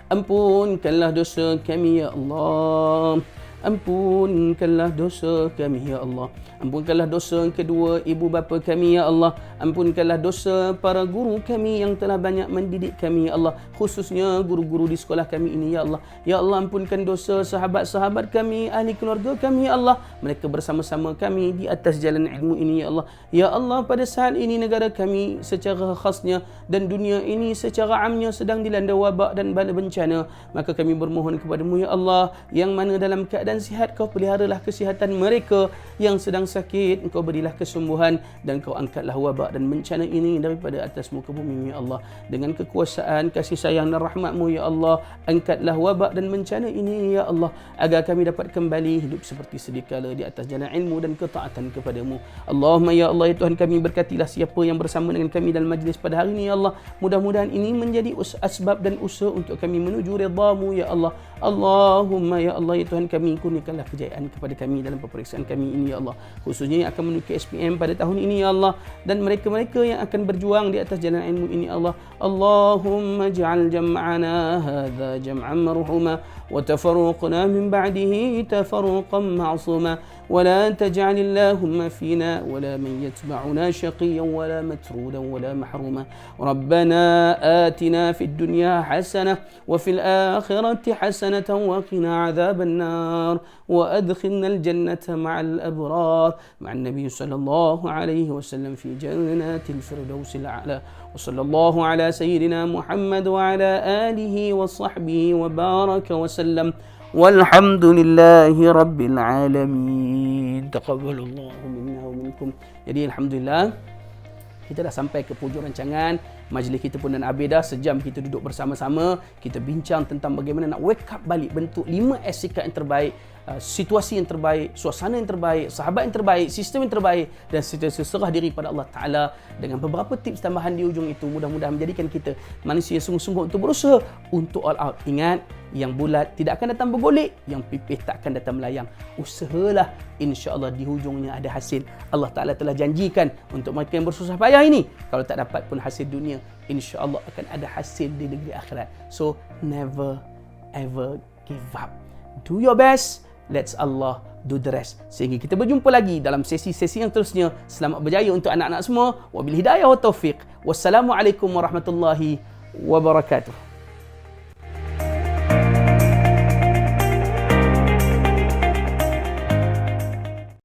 Ampunkanlah dosa kami ya Allah. Ampunkanlah dosa kami ya Allah. Ampunkanlah dosa kedua ibu bapa kami ya Allah. Ampunkanlah dosa para guru kami yang telah banyak mendidik kami ya Allah, khususnya guru-guru di sekolah kami ini ya Allah. Ya Allah, ampunkan dosa sahabat-sahabat kami, ahli keluarga kami ya Allah. Mereka bersama-sama kami di atas jalan ilmu ini ya Allah. Ya Allah, pada saat ini negara kami secara khasnya dan dunia ini secara amnya sedang dilanda wabak dan bala bencana. Maka kami bermohon kepadamu ya Allah, yang mana dalam keadaan sihat kau peliharalah kesihatan mereka, yang sedang sakit engkau berilah kesembuhan, dan kau angkatlah wabak dan bencana ini daripada atas muka bumi ya Allah. Dengan kekuasaan, kasih sayang dan rahmatmu ya Allah, angkatlah wabak dan bencana ini ya Allah, agar kami dapat kembali hidup seperti sedia kala di atas jalan ilmu dan ketaatan kepadamu. Allahumma ya Allah, ya Tuhan kami, berkatilah siapa yang bersama dengan kami dalam majlis pada hari ini ya Allah. Mudah-mudahan ini menjadi asbab dan usaha untuk kami menuju redha-Mu ya Allah. Allahumma ya Allah, ya Tuhan kami, kurniakanlah kejayaan kepada kami dalam peperiksaan kami ini ya Allah, khususnya yang akan menuju ke SPM pada tahun ini ya Allah, dan mereka-mereka yang akan berjuang di atas jalan ilmu ini ya Allah. Allahumma ja'al jam'ana hadza jam'an marhuma wa tafarruqna min ba'dihi tafarruqan ma'suma wa la taj'al Allahumma fina wa la man yatba'una shaqiyan wa la matrudan wa la mahruma. Rabbana atina fid dunya hasanah wa fil akhirati hasanatan wa qina 'adzaban nar wa adkhilna al-jannata ma'al abrar ma'an nabiy sallallahu alaihi wasallam fi jannatil firdausil a'la. Wa sallallahu ala sayyidina Muhammad wa ala alihi wa sahbihi wa baraka wa sallam. Walhamdulillahi rabbil alamin. Taqabbalallahu minna wa minkum. Jadi alhamdulillah, kita dah sampai ke hujung rancangan. Majlis kita pun dan habis dah. Sejam kita duduk bersama-sama, kita bincang tentang bagaimana nak wake up balik, bentuk 5 sikap yang terbaik, situasi yang terbaik, suasana yang terbaik, sahabat yang terbaik, sistem yang terbaik, dan serah diri pada Allah Ta'ala dengan beberapa tips tambahan di ujung itu. Mudah-mudahan menjadikan kita manusia yang sungguh-sungguh untuk berusaha untuk all out. Ingat, yang bulat tidak akan datang bergolek, yang pipih tak akan datang melayang. Usahalah, insya-Allah di hujungnya ada hasil. Allah Ta'ala telah janjikan untuk mereka yang bersusah payah ini, kalau tak dapat pun hasil dunia, insya-Allah akan ada hasil di negeri akhirat. So never ever give up. Do your best. Let's Allah do the rest. Sehingga kita berjumpa lagi dalam sesi-sesi yang terusnya. Selamat berjaya untuk anak-anak semua. Wabil hidayah wa taufiq. Wassalamualaikum warahmatullahi wabarakatuh.